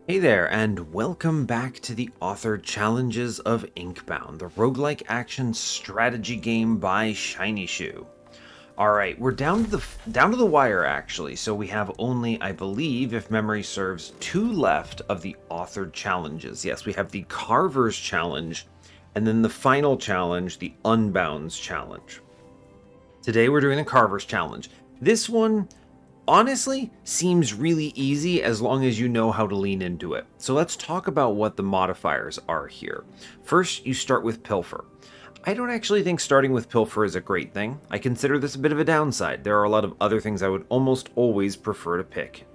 Hey there, and welcome back to the Authored Challenges of Inkbound, the roguelike action strategy game by Shiny Shoe. All right, we're down to the wire actually. So we have only, I believe, if memory serves, two left of the authored challenges. Yes, we have the Carver's challenge, and then the final challenge, the Unbound's challenge. Today we're doing the Carver's challenge. This one honestly seems really easy as long as you know how to lean into it. So let's talk about what the modifiers are here. First, you start with Pilfer. I don't actually think starting with Pilfer is a great thing. I consider this a bit of a downside. There are a lot of other things I would almost always prefer to pick.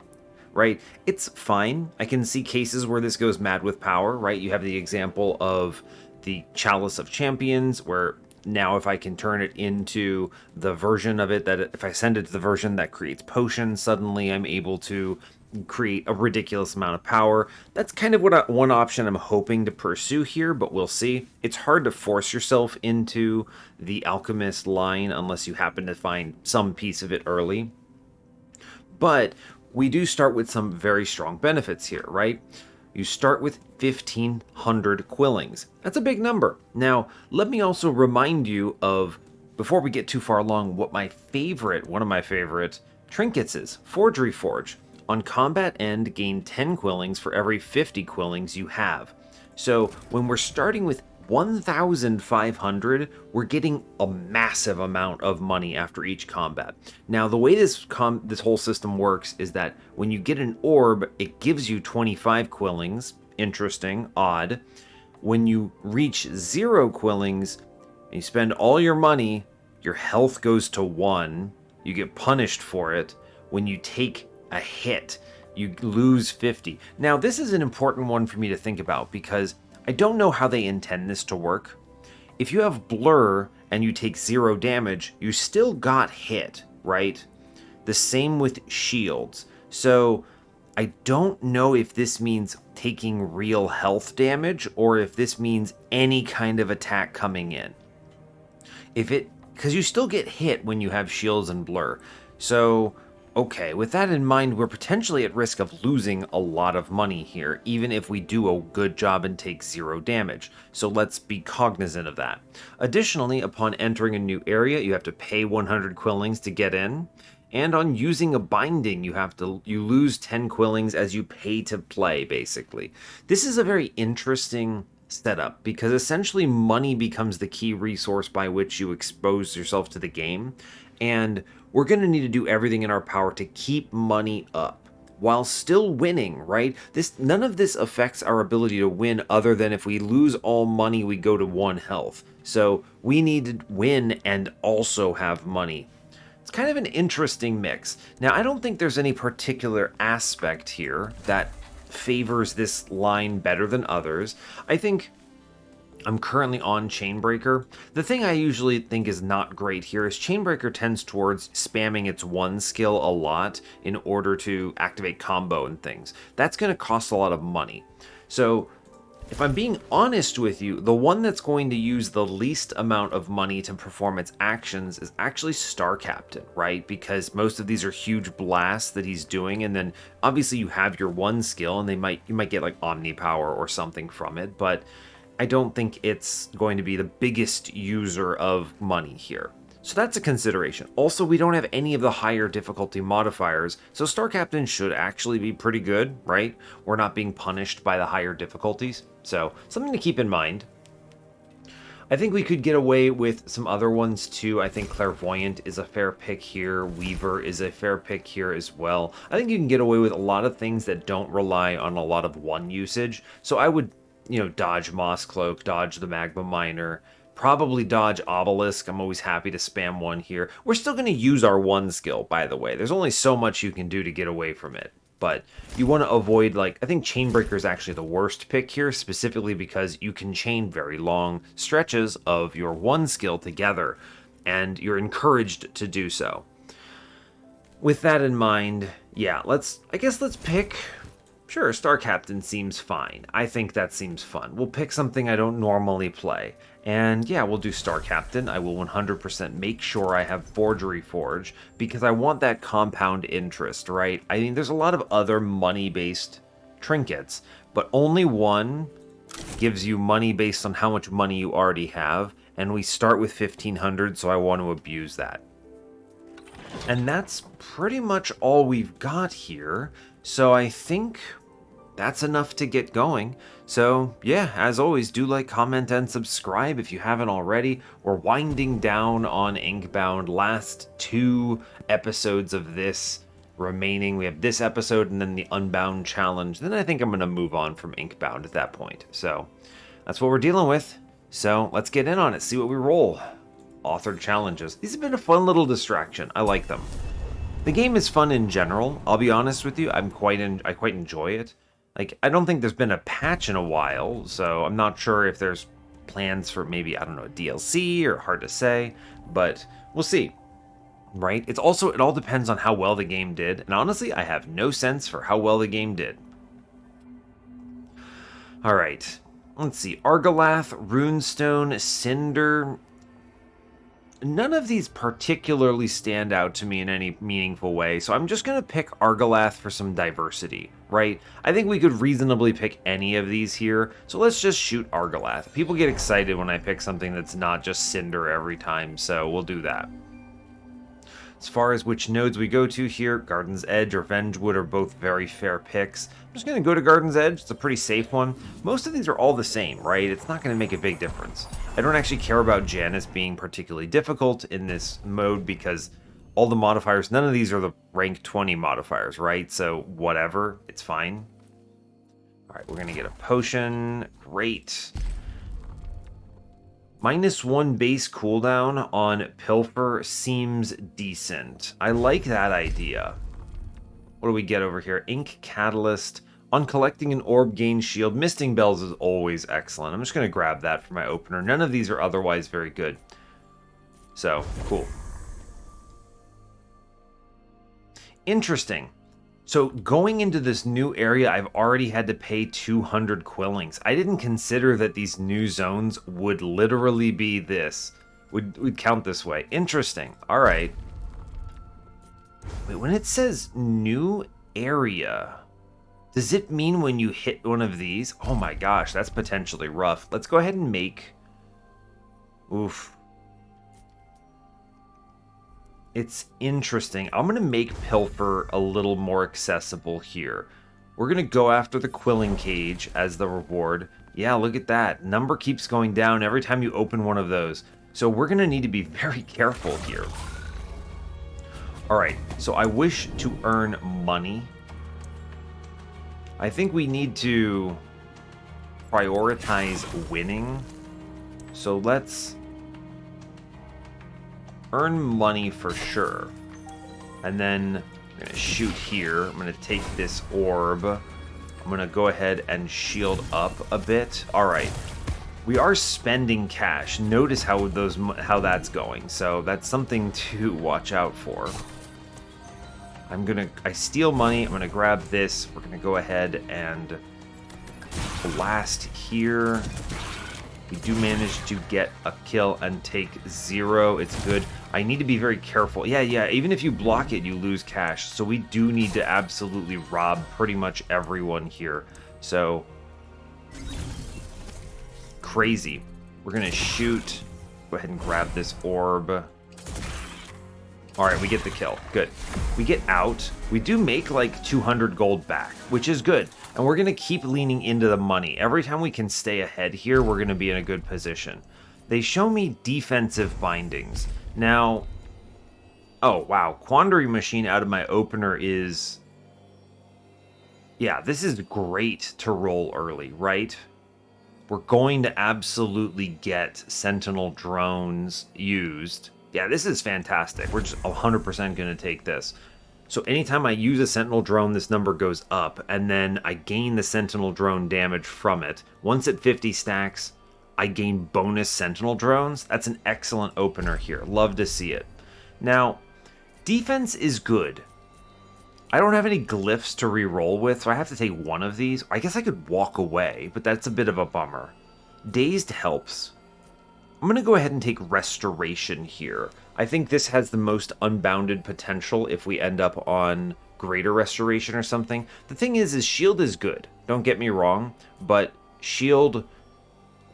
Right? It's fine. I can see cases where this goes mad with power, right? You have the example of the Chalice of Champions, where now if I can turn it into the version of it that if I send it to the version that creates potions, suddenly I'm able to create a ridiculous amount of power. That's kind of one option I'm hoping to pursue here, but we'll see. It's hard to force yourself into the alchemist line unless you happen to find some piece of it early. But we do start with some very strong benefits here, right? You start with 1,500 quillings. That's a big number. Now, let me also remind you of, before we get too far along, what one of my favorite trinkets is. Forgery Forge. On combat end, gain 10 quillings for every 50 quillings you have. So when we're starting with 1,500, we're getting a massive amount of money after each combat. Now, the way this whole system works is that when you get an orb, it gives you 25 quillings. Interesting, odd. When you reach 0 quillings and you spend all your money, your health goes to 1. You get punished for it. When you take a hit, you lose 50. Now, this is an important one for me to think about because I don't know how they intend this to work. If you have Blur and you take 0 damage, you still got hit, right? The same with shields. So I don't know if this means taking real health damage or if this means any kind of attack coming in. Because you still get hit when you have shields and Blur. So okay, with that in mind, we're potentially at risk of losing a lot of money here, even if we do a good job and take 0 damage. So let's be cognizant of that. Additionally, upon entering a new area, you have to pay 100 quillings to get in. And on using a binding, you lose 10 quillings as you pay to play, basically. This is a very interesting setup because essentially money becomes the key resource by which you expose yourself to the game. And we're going to need to do everything in our power to keep money up while still winning, right? None of this affects our ability to win other than if we lose all money, we go to 1 health. So we need to win and also have money. It's kind of an interesting mix. Now, I don't think there's any particular aspect here that favors this line better than others. I think I'm currently on Chainbreaker. The thing I usually think is not great here is Chainbreaker tends towards spamming its 1 skill a lot in order to activate combo and things. That's going to cost a lot of money. So if I'm being honest with you, the one that's going to use the least amount of money to perform its actions is actually Star Captain, right? Because most of these are huge blasts that he's doing, and then obviously you have your 1 skill, and you might get like Omni Power or something from it, but I don't think it's going to be the biggest user of money here. So that's a consideration. Also, we don't have any of the higher difficulty modifiers, so Star Captain should actually be pretty good, right? We're not being punished by the higher difficulties, so something to keep in mind. I think we could get away with some other ones too. I think Clairvoyant is a fair pick here. Weaver is a fair pick here as well. I think you can get away with a lot of things that don't rely on a lot of 1 usage, so I would dodge Moss Cloak, dodge the Magma Miner, probably dodge Obelisk. I'm always happy to spam 1 here. We're still going to use our 1 skill, by the way. There's only so much you can do to get away from it. But you want to avoid, I think Chainbreaker is actually the worst pick here, specifically because you can chain very long stretches of your 1 skill together, and you're encouraged to do so. With that in mind, yeah, I guess let's pick. Sure, Star Captain seems fine. I think that seems fun. We'll pick something I don't normally play. And yeah, we'll do Star Captain. I will 100% make sure I have Forgery Forge because I want that compound interest, right? I mean, there's a lot of other money-based trinkets, but only one gives you money based on how much money you already have, and we start with 1,500, so I want to abuse that. And that's pretty much all we've got here, so I think that's enough to get going. So yeah, as always, do like, comment, and subscribe if you haven't already. We're winding down on Inkbound. Last 2 episodes of this remaining. We have this episode and then the Unbound challenge. Then I think I'm going to move on from Inkbound at that point. So that's what we're dealing with. So let's get in on it, see what we roll. Authored challenges. These have been a fun little distraction. I like them. The game is fun in general. I'll be honest with you. I quite enjoy it. Like, I don't think there's been a patch in a while, so I'm not sure if there's plans for maybe, I don't know, a DLC, or hard to say, but we'll see, right? It all depends on how well the game did, and honestly, I have no sense for how well the game did. All right, let's see. Argolath, Runestone, Cinder. None of these particularly stand out to me in any meaningful way, so I'm just going to pick Argolath for some diversity, right? I think we could reasonably pick any of these here, so let's just shoot Argolath. People get excited when I pick something that's not just Cinder every time, so we'll do that. As far as which nodes we go to here, Garden's Edge or Vengewood are both very fair picks. I'm just going to go to Garden's Edge. It's a pretty safe one. Most of these are all the same, right? It's not going to make a big difference. I don't actually care about Janus being particularly difficult in this mode because all the modifiers, none of these are the rank 20 modifiers, right? So whatever, it's fine. All right, we're going to get a potion. Great. -1 base cooldown on Pilfer seems decent. I like that idea. What do we get over here? Ink Catalyst. On collecting an orb, gain shield. Misting Bells is always excellent. I'm just going to grab that for my opener. None of these are otherwise very good. So, cool. Interesting. So going into this new area, I've already had to pay 200 quillings. I didn't consider that these new zones would literally be this. Would count this way. Interesting. All right. Wait, when it says new area, does it mean when you hit one of these? Oh my gosh, that's potentially rough. Let's go ahead and make... Oof. It's interesting. I'm going to make Pilfer a little more accessible here. We're going to go after the Quilling Cage as the reward. Yeah, look at that. Number keeps going down every time you open one of those. So we're going to need to be very careful here. Alright, so I wish to earn money. I think we need to prioritize winning. So let's... earn money for sure. And then I'm going to shoot here. I'm going to take this orb. I'm going to go ahead and shield up a bit. All right. We are spending cash. Notice how that's going. So that's something to watch out for. I steal money. I'm going to grab this. We're going to go ahead and blast here. We do manage to get a kill and take 0. It's good. I need to be very careful. Yeah, even if you block it, you lose cash. So we do need to absolutely rob pretty much everyone here. So, crazy. We're going to shoot. Go ahead and grab this orb. Alright, we get the kill. Good. We get out. We do make like 200 gold back, which is good. And we're going to keep leaning into the money. Every time we can stay ahead here, we're going to be in a good position. They show me defensive bindings. Now, oh, wow. Quandary Machine out of my opener is... Yeah, this is great to roll early, right? We're going to absolutely get Sentinel drones used. Yeah, this is fantastic. We're just 100% going to take this. So anytime I use a Sentinel drone, this number goes up, and then I gain the Sentinel drone damage from it. Once at 50 stacks, I gain bonus Sentinel drones. That's an excellent opener here. Love to see it. Now, defense is good. I don't have any glyphs to re-roll with, so I have to take one of these. I guess I could walk away, but that's a bit of a bummer. Dazed helps. I'm going to go ahead and take Restoration here. I think this has the most unbounded potential if we end up on Greater Restoration or something. The thing is Shield is good. don't get me wrong, but shield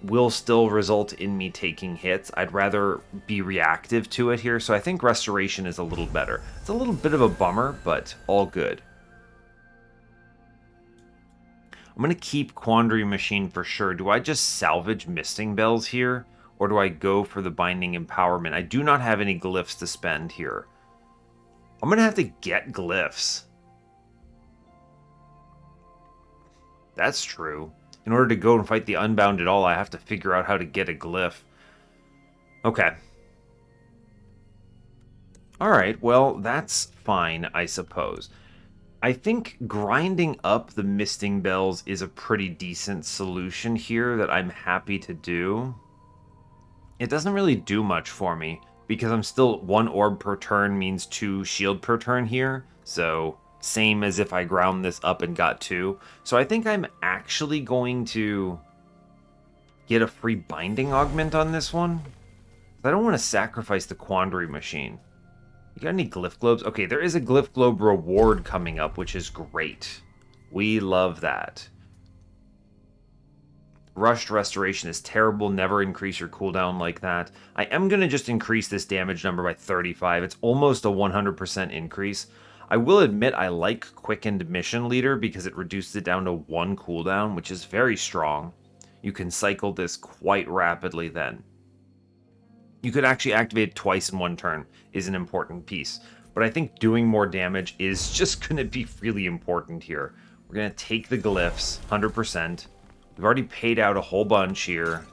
will still result in me taking hits. I'd rather be reactive to it here, so I think restoration is a little better. It's a little bit of a bummer, but all good. I'm going to keep Quandary Machine for sure. Do I just salvage Misting Bells here, or do I go for the Binding Empowerment? I do not have any glyphs to spend here. I'm going to have to get glyphs. That's true. In order to go and fight the Unbound at all, I have to figure out how to get a glyph. Okay. Alright, well, that's fine, I suppose. I think grinding up the Misting Bells is a pretty decent solution here that I'm happy to do. It doesn't really do much for me, because I'm still 1 orb per turn means 2 shield per turn here, so same as if I ground this up and got 2. So I think I'm actually going to get a free binding augment on this one. I don't want to sacrifice the Quandary Machine. You got any glyph globes? Okay, there is a glyph globe reward coming up, which is great. We love that. Rushed restoration is terrible. Never increase your cooldown like that. I am going to just increase this damage number by 35. It's almost a 100% increase. I will admit I like Quickened Mission Leader because it reduces it down to 1 cooldown, which is very strong. You can cycle this quite rapidly then. You could actually activate it twice in 1 turn is an important piece. But I think doing more damage is just going to be really important here. We're going to take the glyphs, 100%. We've already paid out a whole bunch here.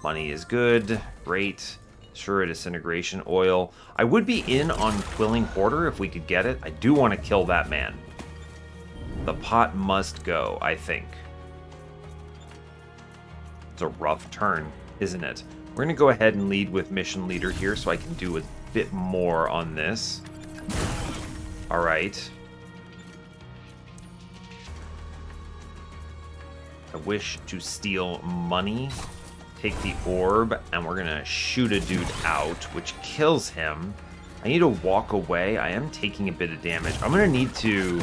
Money is good. Great. Sure, disintegration oil. I would be in on Quilling Hoarder if we could get it. I do want to kill that man. The pot must go, I think. It's a rough turn, isn't it? We're going to go ahead and lead with Mission Leader here so I can do a bit more on this. Alright. I wish to steal money. Take the orb, and we're gonna shoot a dude out, which kills him. I need to walk away. I am taking a bit of damage. I'm gonna need to...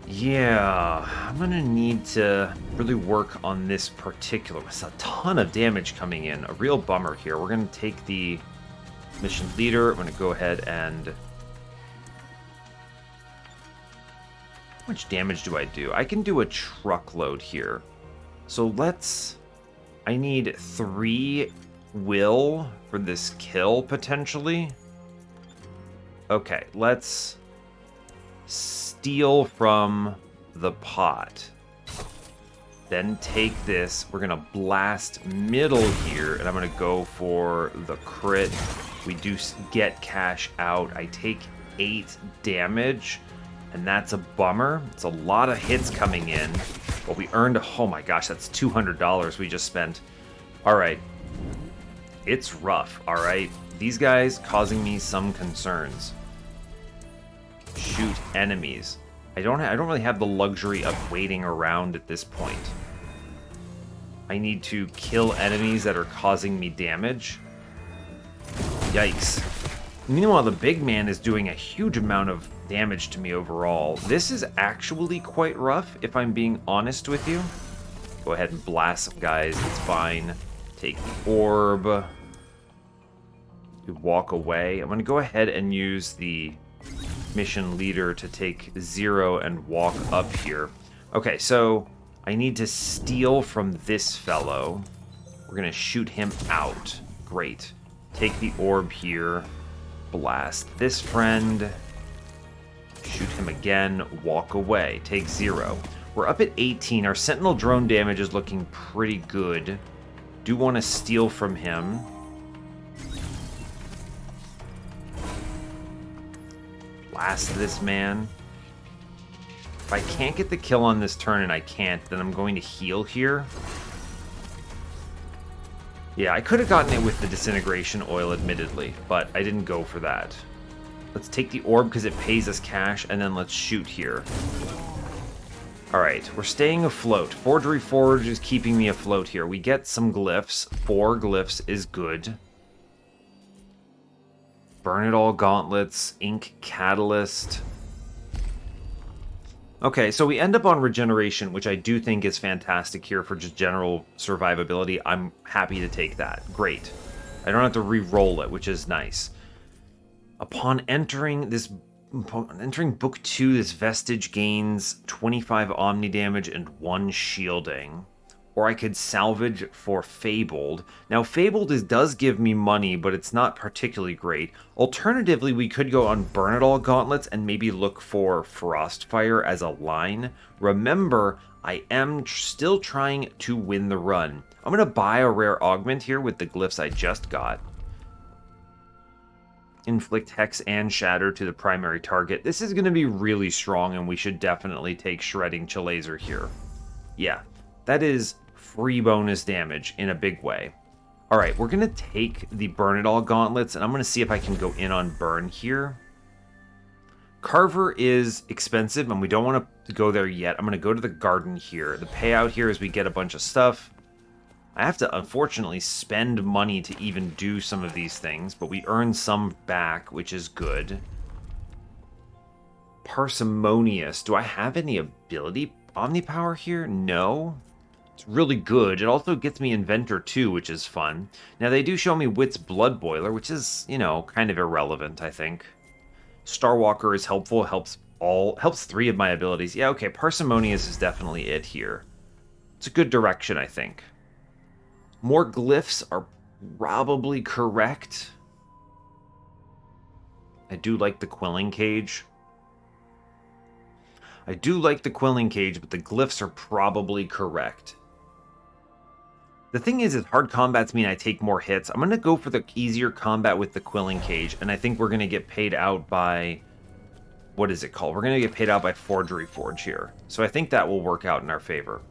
Yeah, I'm gonna need to really work on this particular... It's a ton of damage coming in. A real bummer here. We're gonna take the Mission Leader. I'm gonna go ahead and... How much damage do I do? I can do a truckload here. So let's... I need 3 will for this kill, potentially. Okay, let's steal from the pot. Then take this. We're going to blast middle here, and I'm going to go for the crit. We do get cash out. I take 8 damage, and that's a bummer. It's a lot of hits coming in. But we earned, oh my gosh, that's $200 we just spent. All right. It's rough, all right? These guys causing me some concerns. Shoot enemies. I don't really have the luxury of waiting around at this point. I need to kill enemies that are causing me damage. Yikes. Meanwhile, the big man is doing a huge amount of damage to me overall. This is actually quite rough, if I'm being honest with you. Go ahead and blast some guys, it's fine. Take the orb. We walk away. I'm going to go ahead and use the Mission Leader to take 0 and walk up here. Okay, so I need to steal from this fellow. We're going to shoot him out. Great. Take the orb here. Blast this friend. Shoot him again. Walk away. Take 0. We're up at 18. Our Sentinel drone damage is looking pretty good. Do want to steal from him. Blast this man. If I can't get the kill on this turn, and I can't, then I'm going to heal here. Yeah, I could have gotten it with the disintegration oil, admittedly, but I didn't go for that. Let's take the orb because it pays us cash, and then let's shoot here. Alright, we're staying afloat. Forgery Forge is keeping me afloat here. We get some glyphs. 4 glyphs is good. Burn It All Gauntlets. Ink Catalyst. Okay, so we end up on regeneration, which I do think is fantastic here for just general survivability. I'm happy to take that. Great. I don't have to re-roll it, which is nice. Upon entering Book 2, this vestige gains 25 Omni damage and 1 shielding. Or I could salvage for Fabled. Now, Fabled does give me money, but it's not particularly great. Alternatively, we could go on Burn It All Gauntlets and maybe look for Frostfire as a line. Remember, I am still trying to win the run. I'm going to buy a rare augment here with the glyphs I just got. Inflict Hex and Shatter to the primary target. This is going to be really strong, and we should definitely take Shredding Chalazer here. Yeah, that is free bonus damage in a big way. All right, we're going to take the Burn It All Gauntlets, and I'm going to see if I can go in on Burn here. Carver is expensive, and we don't want to go there yet. I'm going to go to the garden here. The payout here is we get a bunch of stuff. I have to, unfortunately, spend money to even do some of these things, but we earn some back, which is good. Parsimonious. Do I have any ability Omnipower here? No. It's really good. It also gets me Inventor too, which is fun. Now, they do show me Wit's Blood Boiler, which is, you know, kind of irrelevant, I think. Starwalker is helpful. Helps 3 of my abilities. Yeah, okay, Parsimonious is definitely it here. It's a good direction, I think. More glyphs are probably correct. I do like the Quilling Cage. but the glyphs are probably correct. The thing is hard combats mean I take more hits. I'm going to go for the easier combat with the Quilling Cage, and I think we're going to get paid out by... What is it called? We're going to get paid out by Forgery Forge here. So I think that will work out in our favor.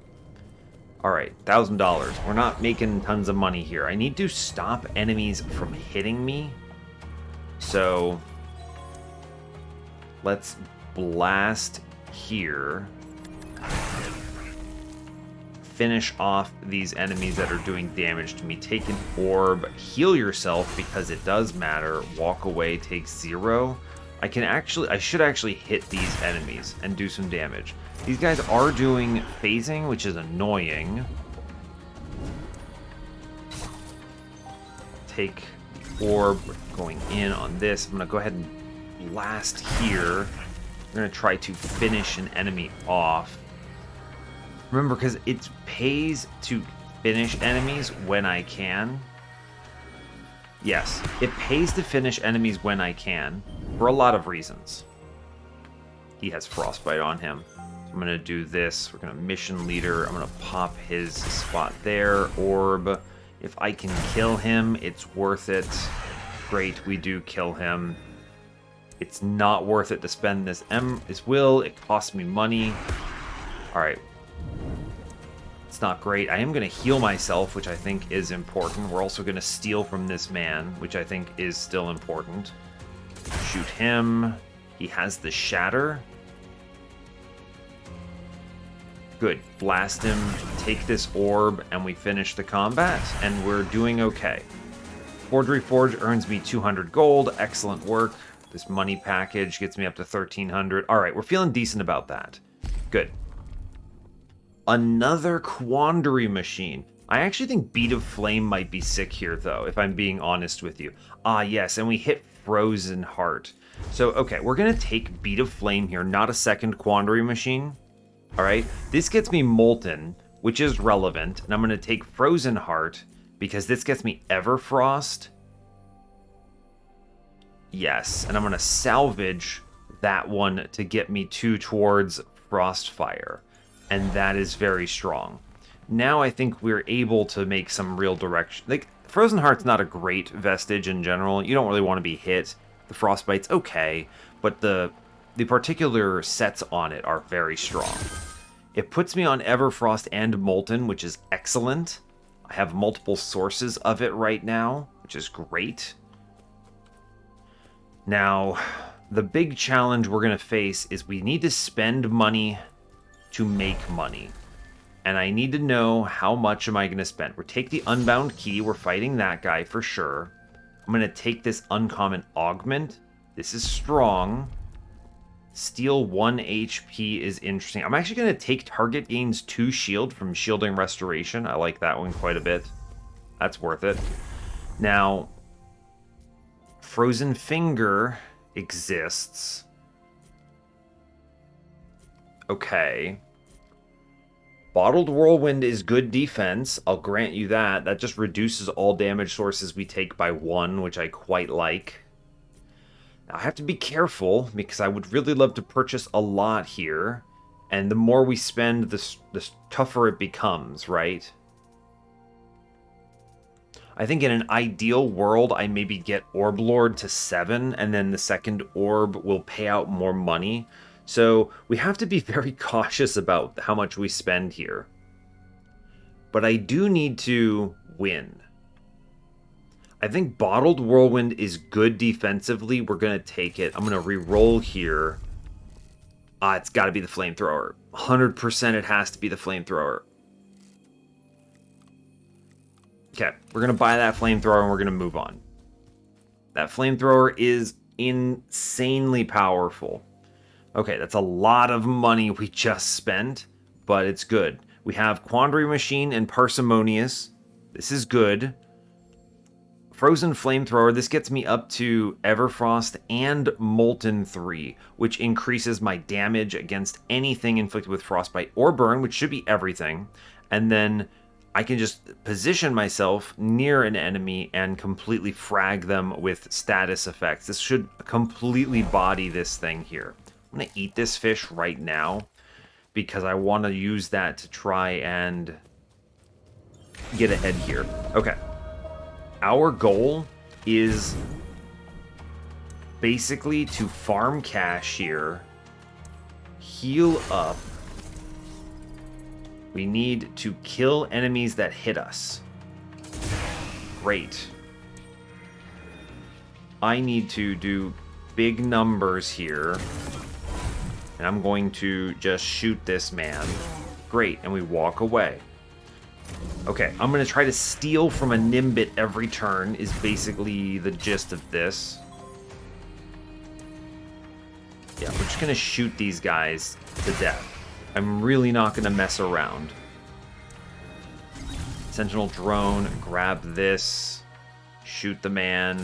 Alright, $1,000. We're not making tons of money here. I need to stop enemies from hitting me. So... let's blast here. Finish off these enemies that are doing damage to me. Take an orb, heal yourself because it does matter. Walk away, take 0. I should actually hit these enemies and do some damage. These guys are doing phasing, which is annoying. Take the orb, going in on this. I'm gonna go ahead and blast here. We're gonna try to finish an enemy off. Remember, because it pays to finish enemies when I can. Yes, it pays to finish enemies when I can, for a lot of reasons. He has Frostbite on him. So I'm going to do this. We're going to Mission Leader. I'm going to pop his spot there. Orb. If I can kill him, it's worth it. Great, we do kill him. It's not worth it to spend this will. It costs me money. Alright. It's not great. I am going to heal myself, which I think is important. We're also going to steal from this man, which I think is still important. Shoot him. He has the Shatter. Good. Blast him. Take this orb, and we finish the combat, and we're doing okay. Forgery Forge earns me 200 gold. Excellent work. This money package gets me up to 1,300. All right, we're feeling decent about that. Good. Another Quandary Machine. I actually think Beat of Flame might be sick here, though, if I'm being honest with you. Ah, yes, and we hit Frozen Heart. So, okay, we're going to take Beat of Flame here, not a second Quandary Machine. All right, this gets me Molten, which is relevant, and I'm going to take Frozen Heart, because this gets me Everfrost. Yes, and I'm going to salvage that one to get me 2 towards Frostfire. And that is very strong. Now I think we're able to make some real direction. Like, Frozen Heart's not a great vestige in general. You don't really want to be hit. The Frostbite's okay, but the particular sets on it are very strong. It puts me on Everfrost and Molten, which is excellent. I have multiple sources of it right now, which is great. Now, the big challenge we're going to face is we need to spend money to make money. And I need to know how much am I going to spend. We'll take the Unbound Key. We're fighting that guy for sure. I'm going to take this Uncommon Augment. This is strong. Steal 1 HP is interesting. I'm actually going to take target gains 2 shield from shielding restoration. I like that one quite a bit. That's worth it. Now, Frozen Finger exists. Okay. Bottled Whirlwind is good defense. I'll grant you that. That just reduces all damage sources we take by 1, which I quite like. Now, I have to be careful because I would really love to purchase a lot here. And the more we spend, the tougher it becomes, right? I think in an ideal world, I maybe get Orb Lord to 7, and then the second orb will pay out more money. So we have to be very cautious about how much we spend here. But I do need to win. I think Bottled Whirlwind is good defensively. We're going to take it. I'm going to re-roll here. It's got to be the Flamethrower. 100% it has to be the Flamethrower. Okay, we're going to buy that Flamethrower and we're going to move on. That Flamethrower is insanely powerful. Okay, that's a lot of money we just spent, but it's good. We have Quandary Machine and Parsimonious. This is good. Frozen Flamethrower, this gets me up to Everfrost and Molten 3, which increases my damage against anything inflicted with Frostbite or Burn, which should be everything. And then I can just position myself near an enemy and completely frag them with status effects. This should completely body this thing here. I'm going to eat this fish right now because I want to use that to try and get ahead here. Okay. Our goal is basically to farm cash here, heal up. We need to kill enemies that hit us. Great. I need to do big numbers here. And I'm going to just shoot this man. Great, and we walk away. Okay, I'm going to try to steal from a Nimbit every turn is basically the gist of this. Yeah, we're just going to shoot these guys to death. I'm really not going to mess around. Sentinel drone, grab this. Shoot the man.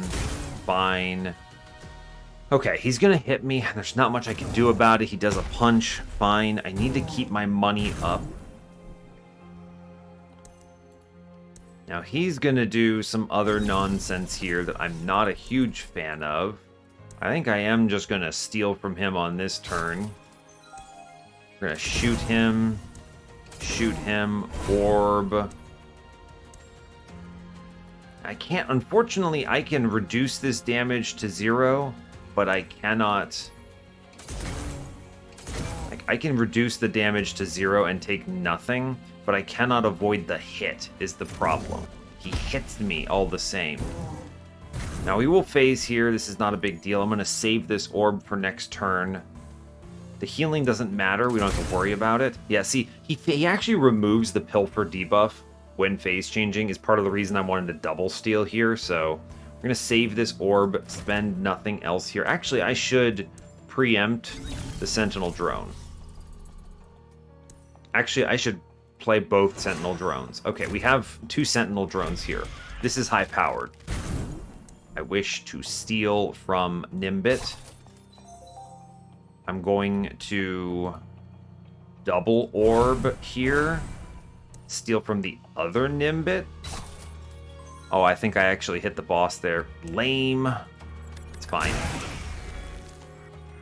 Fine. Okay, he's going to hit me. There's not much I can do about it. He does a punch. Fine. I need to keep my money up. Now, he's going to do some other nonsense here that I'm not a huge fan of. I think I am just going to steal from him on this turn. We're going to shoot him, orb. I can't, unfortunately, I can reduce this damage to 0, but I cannot, like, I can reduce the damage to 0 and take nothing, but I cannot avoid the hit, is the problem. He hits me all the same. Now, we will phase here. This is not a big deal. I'm going to save this orb for next turn. The healing doesn't matter. We don't have to worry about it. Yeah, see, he actually removes the Pilfer debuff when phase changing is part of the reason I wanted to double steal here. So we're going to save this orb, spend nothing else here. Actually, I should preempt the Sentinel drone. Actually, I should play both Sentinel drones. Okay, we have 2 Sentinel drones here. This is high powered. I wish to steal from Nimbit. I'm going to double orb here. Steal from the other Nimbit. Oh, I think I actually hit the boss there. Lame. It's fine.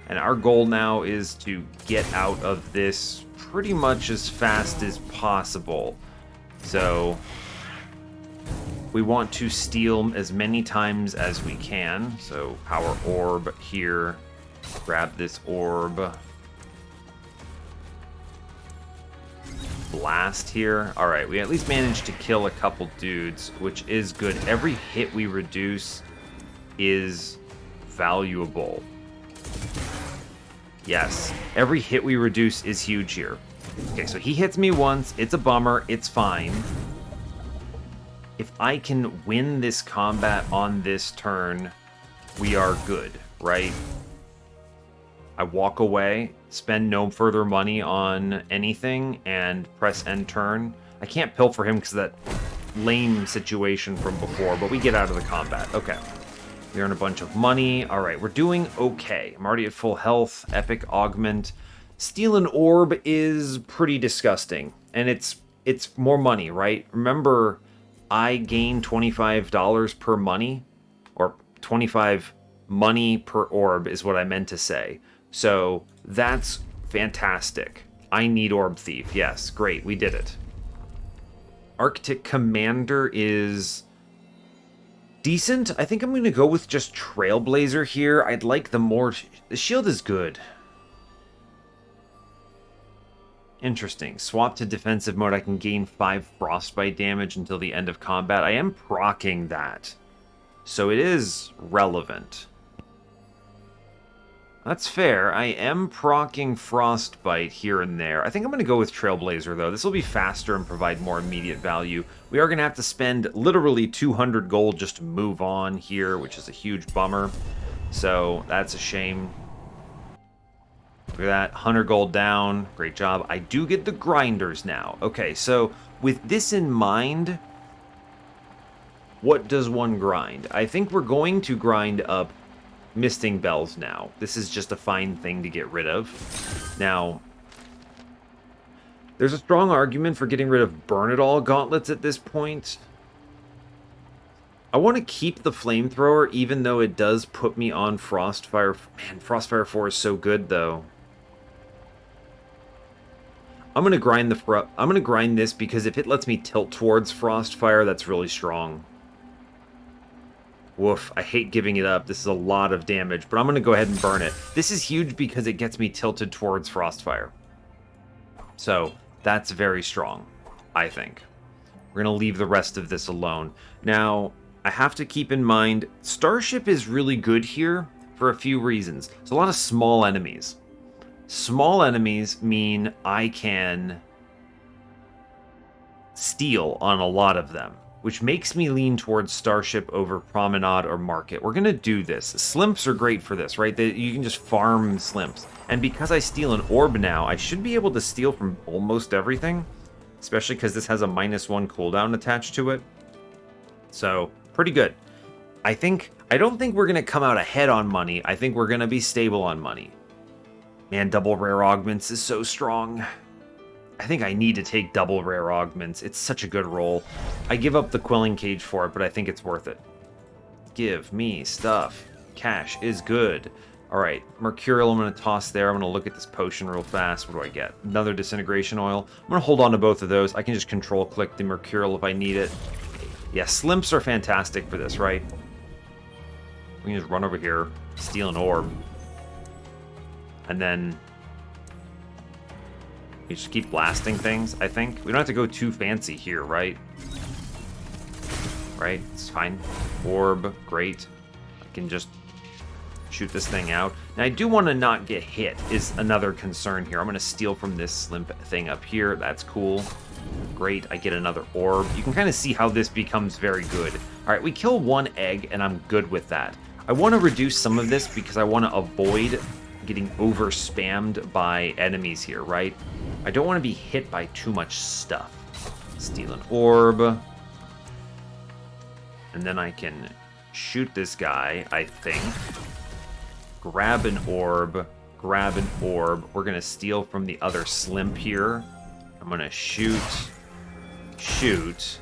And our goal now is to get out of this pretty much as fast as possible. So we want to steal as many times as we can. So power orb here. Grab this orb. Blast here. Alright, we at least managed to kill a couple dudes, which is good. Every hit we reduce is valuable. Yes, every hit we reduce is huge here. Okay, so he hits me once. It's a bummer. It's fine. If I can win this combat on this turn, we are good, right? I walk away, spend no further money on anything, and press end turn. I can't pilfer him because of that lame situation from before, but we get out of the combat. Okay. We earn a bunch of money. All right, we're doing okay. I'm already at full health. Epic augment. Steal an orb is pretty disgusting, and it's more money, right? Remember, I gain $25 per money, or 25 money per orb is what I meant to say. So that's fantastic. I need Orb Thief. Yes, great, we did it. Arctic Commander is decent. I think I'm going to go with just Trailblazer here. I'd like the shield is good. Interesting. Swap to defensive mode. I can gain 5 frostbite damage until the end of combat. I am proccing that, so it is relevant. That's fair. I am proccing frostbite here and there. I think I'm going to go with Trailblazer, though. This will be faster and provide more immediate value. We are going to have to spend literally 200 gold just to move on here, which is a huge bummer. So that's a shame. Look at that. 100 gold down. Great job. I do get the grinders now. Okay, so with this in mind, what does one grind? I think we're going to grind up Misting Bells now. This is just a fine thing to get rid of. Now, there's a strong argument for getting rid of Burn It All gauntlets at this point. I want to keep the flamethrower, even though it does put me on Frostfire. Man, Frostfire 4 is so good, though. I'm gonna grind this because if it lets me tilt towards Frostfire, that's really strong. Woof, I hate giving it up. This is a lot of damage, but I'm going to go ahead and burn it. This is huge because it gets me tilted towards Frostfire. So, that's very strong, I think. We're going to leave the rest of this alone. Now, I have to keep in mind, Starship is really good here for a few reasons. There's a lot of small enemies. Small enemies mean I can steal on a lot of them, which makes me lean towards Starship over Promenade or Market. We're going to do this. Slimps are great for this, right? You can just farm Slimps. And because I steal an orb now, I should be able to steal from almost everything, especially because this has a -1 cooldown attached to it. So, pretty good. I don't think we're going to come out ahead on money. I think we're going to be stable on money. Man, double rare augments is so strong. I think I need to take double rare augments. It's such a good roll. I give up the Quelling Cage for it, but I think it's worth it. Give me stuff. Cash is good. All right, Mercurial I'm going to toss there. I'm going to look at this potion real fast. What do I get? Another Disintegration Oil. I'm going to hold on to both of those. I can just control click the Mercurial if I need it. Yeah, Slimps are fantastic for this, right? We can just run over here, steal an orb. And then we just keep blasting things, I think. We don't have to go too fancy here, right? Right? It's fine. Orb, great. I can just shoot this thing out. Now, I do want to not get hit, is another concern here. I'm going to steal from this Slimp thing up here. That's cool. Great, I get another orb. You can kind of see how this becomes very good. All right, we kill one egg, and I'm good with that. I want to reduce some of this because I want to avoid getting over spammed by enemies here, right? I don't want to be hit by too much stuff. Steal an orb. And then I can shoot this guy, I think. Grab an orb. Grab an orb. We're going to steal from the other Slimp here. I'm going to shoot. Shoot.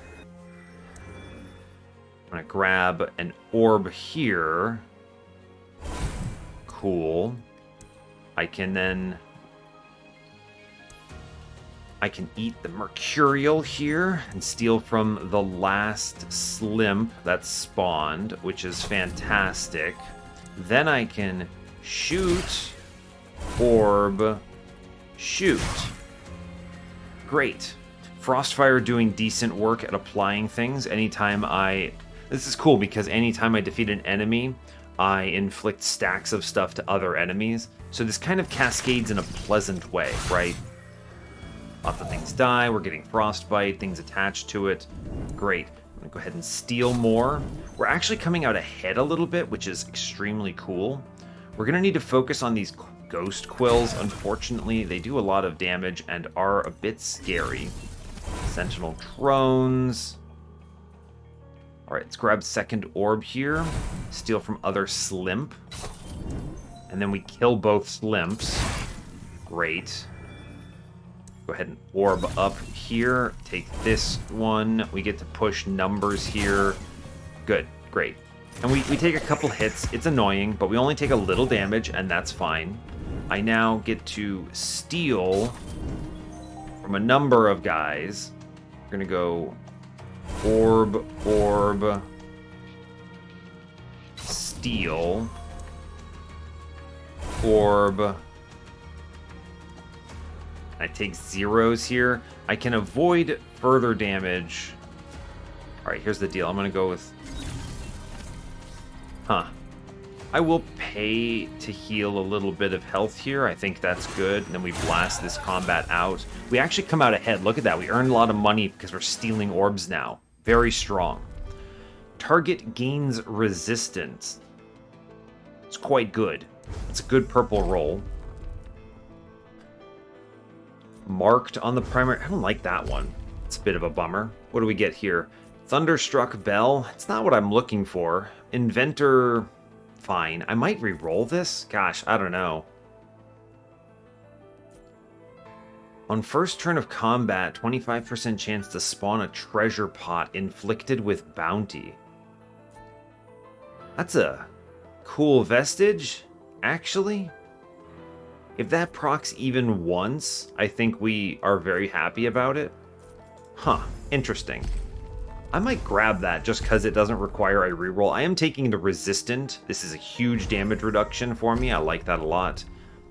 I'm going to grab an orb here. Cool. I can eat the Mercurial here and steal from the last Slimp that spawned, which is fantastic. Then I can shoot, orb, shoot. Great. Frostfire doing decent work at applying things anytime This is cool because anytime I defeat an enemy, I inflict stacks of stuff to other enemies. So this kind of cascades in a pleasant way, right? Lots of things die. We're getting frostbite, things attached to it. Great. I'm going to go ahead and steal more. We're actually coming out ahead a little bit, which is extremely cool. We're going to need to focus on these Ghost Quills, unfortunately, they do a lot of damage and are a bit scary. Sentinel Drones. Alright, let's grab second orb here. Steal from other Slimp. And then we kill both Slimps. Great. Go ahead and orb up here. Take this one. We get to push numbers here. Good. Great. And we take a couple hits. It's annoying, but we only take a little damage, and that's fine. I now get to steal from a number of guys. We're going to go orb, steal, orb. I take zeros here. I can avoid further damage. Alright, here's the deal. I'm going to go with... I will pay to heal a little bit of health here. I think that's good. And then we blast this combat out. We actually come out ahead. Look at that. We earned a lot of money because we're stealing orbs now. Very strong. Target gains resistance. It's quite good. It's a good purple roll. Marked on the primary. I don't like that one. It's a bit of a bummer. What do we get here? Thunderstruck Bell. It's not what I'm looking for. Inventor. Fine. I might re-roll this. Gosh, I don't know. On first turn of combat, 25% chance to spawn a treasure pot inflicted with bounty. That's a cool vestige, actually. If that procs even once, I think we are very happy about it. Huh, interesting. I might grab that just because it doesn't require a reroll. I am taking the resistant. This is a huge damage reduction for me. I like that a lot.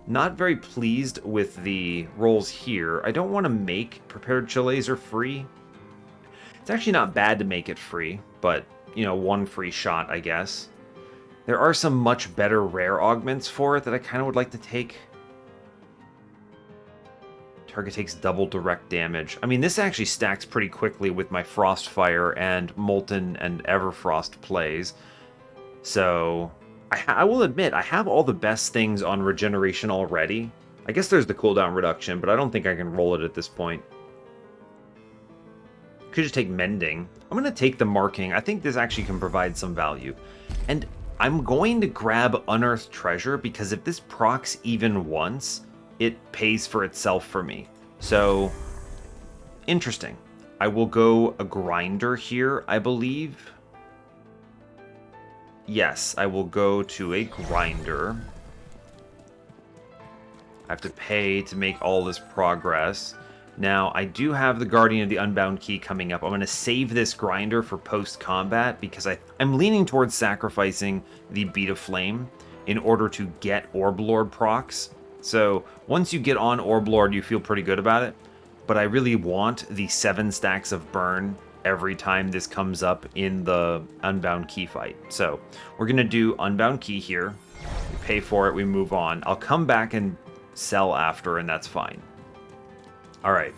Not very pleased with the rolls here. I don't want to make prepared laser free. It's actually not bad to make it free, but, you know, one free shot, I guess. There are some much better rare augments for it that I kind of would like to take. Target takes double direct damage. I mean, this actually stacks pretty quickly with my Frostfire and Molten and Everfrost plays. So, I will admit, I have all the best things on regeneration already. I guess there's the cooldown reduction, but I don't think I can roll it at this point. Could just take Mending. I'm going to take the Marking. I think this actually can provide some value. And I'm going to grab Unearthed Treasure, because if this procs even once, it pays for itself for me. So, interesting. I will go a grinder here, I believe. Yes, I will go to a grinder. I have to pay to make all this progress. Now, I do have the Guardian of the Unbound key coming up. I'm going to save this grinder for post-combat because I'm leaning towards sacrificing the Beat of Flame in order to get Orb Lord procs. So, once you get on Orb Lord, you feel pretty good about it. But I really want the 7 stacks of burn every time this comes up in the Unbound key fight. So, we're going to do Unbound key here. We pay for it, we move on. I'll come back and sell after, and that's fine. Alright.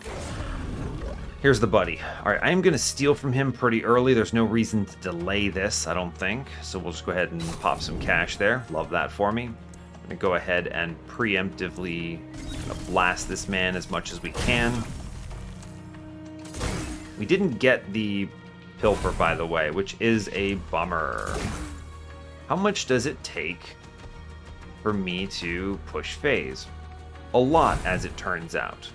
Here's the buddy. Alright, I am going to steal from him pretty early. There's no reason to delay this, I don't think. So we'll just go ahead and pop some cash there. Love that for me. I'm going to go ahead and preemptively blast this man as much as we can. We didn't get the Pilfer, by the way, which is a bummer. How much does it take for me to push phase? A lot, as it turns out.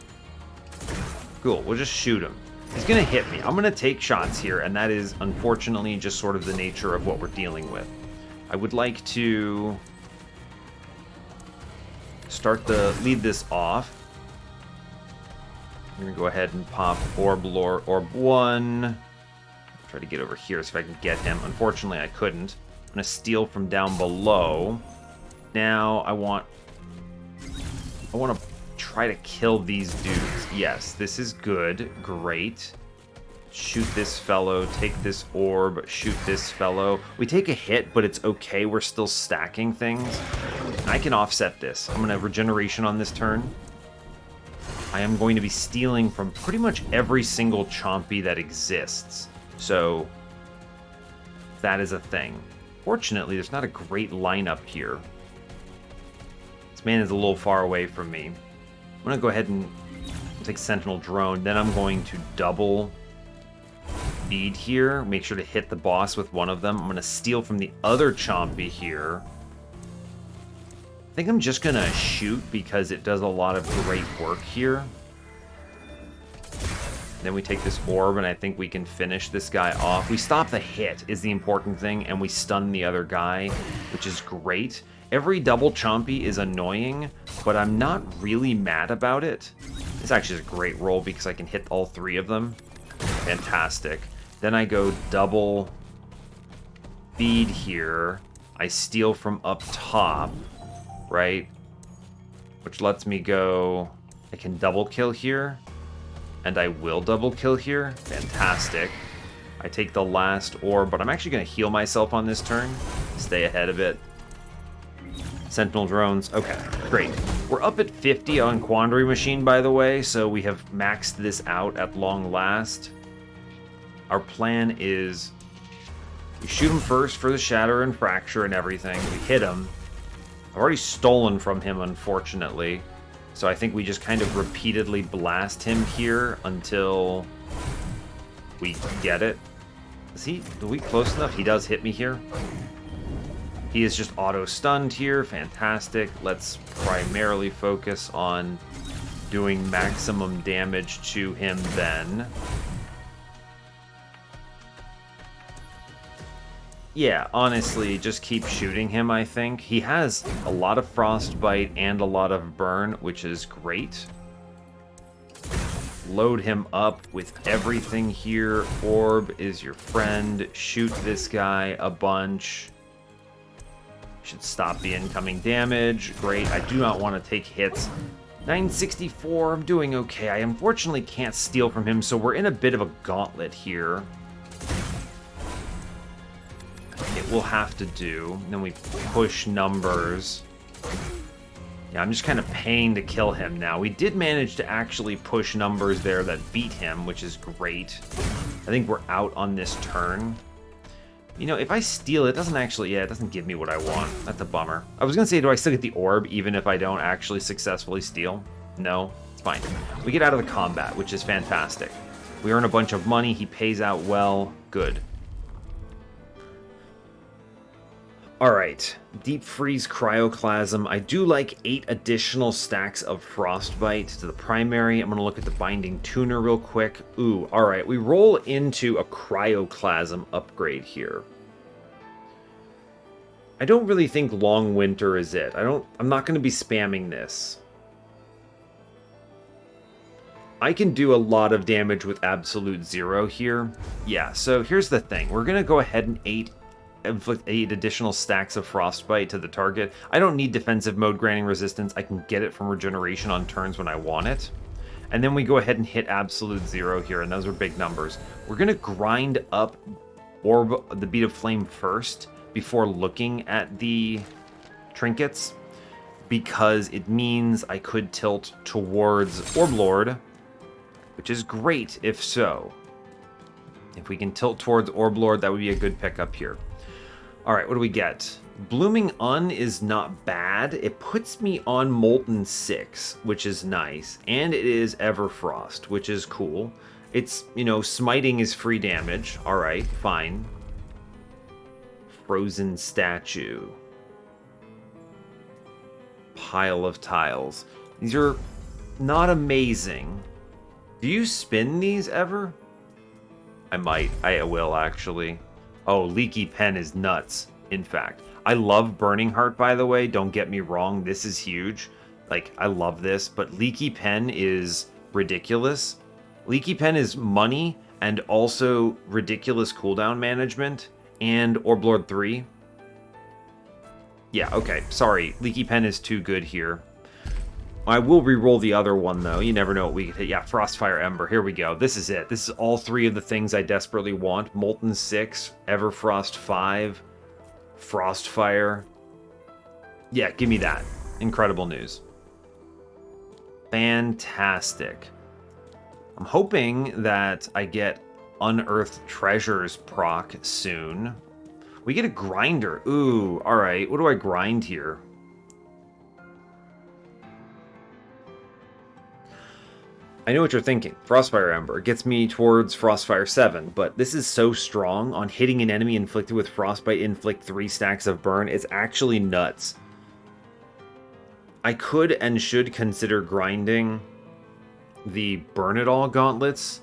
Cool, we'll just shoot him. He's going to hit me. I'm going to take shots here, and that is, unfortunately, just sort of the nature of what we're dealing with. I would like to lead this off. I'm going to go ahead and pop Orb 1. Try to get over here so I can get him. Unfortunately, I couldn't. I'm going to steal from down below. Now, I want to try to kill these dudes. Yes, this is good. Great. Shoot this fellow. Take this orb. Shoot this fellow. We take a hit, but it's okay. We're still stacking things. I can offset this. I'm going to regeneration on this turn. I am going to be stealing from pretty much every single chompy that exists. So, that is a thing. Fortunately, there's not a great lineup here. Let's This man is a little far away from me. I'm going to go ahead and take Sentinel Drone. Then I'm going to double feed here. Make sure to hit the boss with one of them. I'm going to steal from the other Chompy here. I think I'm just going to shoot because it does a lot of great work here. Then we take this orb, and I think we can finish this guy off. We stop the hit is the important thing, and we stun the other guy, which is great. Every double Chompy is annoying, but I'm not really mad about it. This actually is a great roll because I can hit all three of them. Fantastic. Then I go double feed here. I steal from up top, right? Which lets me go... I can double kill here. And I will double kill here. Fantastic. I take the last orb, but I'm actually going to heal myself on this turn. Stay ahead of it. Sentinel drones. Okay, great. We're up at 50 on Quandary Machine, by the way, so we have maxed this out at long last. Our plan is we shoot him first for the Shatter and Fracture and everything. We hit him. I've already stolen from him, unfortunately. So I think we just kind of repeatedly blast him here until we get it. Are we close enough? He does hit me here. He is just auto-stunned here. Fantastic. Let's primarily focus on doing maximum damage to him then. Yeah, honestly, just keep shooting him, I think. He has a lot of Frostbite and a lot of Burn, which is great. Load him up with everything here. Orb is your friend. Shoot this guy a bunch. Should stop the incoming damage. Great. I do not want to take hits. 964, I'm doing okay. I unfortunately can't steal from him, so we're in a bit of a gauntlet here. It will have to do. Then we push numbers. Yeah, I'm just kind of paying to kill him now. We did manage to actually push numbers there that beat him, which is great. I think we're out on this turn. You know, if I steal, it doesn't actually... Yeah, it doesn't give me what I want. That's a bummer. I was going to say, do I still get the orb even if I don't actually successfully steal? No, it's fine. We get out of the combat, which is fantastic. We earn a bunch of money. He pays out well. Good. Alright, Deep Freeze Cryoclasm. I do like 8 additional stacks of Frostbite to the primary. I'm going to look at the Binding Tuner real quick. Ooh, alright, we roll into a Cryoclasm upgrade here. I don't really think Long Winter is it. I'm not going to be spamming this. I can do a lot of damage with Absolute Zero here. Yeah, so here's the thing. We're going to go ahead and inflict 8 additional stacks of Frostbite to the target. I don't need defensive mode granting resistance. I can get it from regeneration on turns when I want it. And then we go ahead and hit Absolute Zero here, and those are big numbers. We're going to grind up Orb, the Beat of Flame first before looking at the trinkets, because it means I could tilt towards Orblord, which is great if so. If we can tilt towards Orblord, that would be a good pickup here. Alright, what do we get? Blooming Un is not bad. It puts me on Molten 6, which is nice. And it is Everfrost, which is cool. It's, you know, smiting is free damage. Alright, fine. Frozen Statue. Pile of Tiles. These are not amazing. Do you spin these ever? I might. I will, actually. Oh, Leaky Pen is nuts, in fact. I love Burning Heart, by the way. Don't get me wrong. This is huge. Like, I love this. But Leaky Pen is ridiculous. Leaky Pen is money and also ridiculous cooldown management. And Orblord 3. Yeah, okay. Sorry. Leaky Pen is too good here. I will re-roll the other one, though. You never know what we could hit. Yeah, Frostfire Ember. Here we go. This is it. This is all 3 of the things I desperately want. Molten 6, Everfrost 5, Frostfire. Yeah, give me that. Incredible news. Fantastic. I'm hoping that I get Unearthed Treasures proc soon. We get a grinder. Ooh, alright. What do I grind here? I know what you're thinking. Frostfire Ember gets me towards Frostfire 7, but this is so strong on hitting an enemy inflicted with Frostbite inflict 3 stacks of burn. It's actually nuts. I could and should consider grinding the Burn It All gauntlets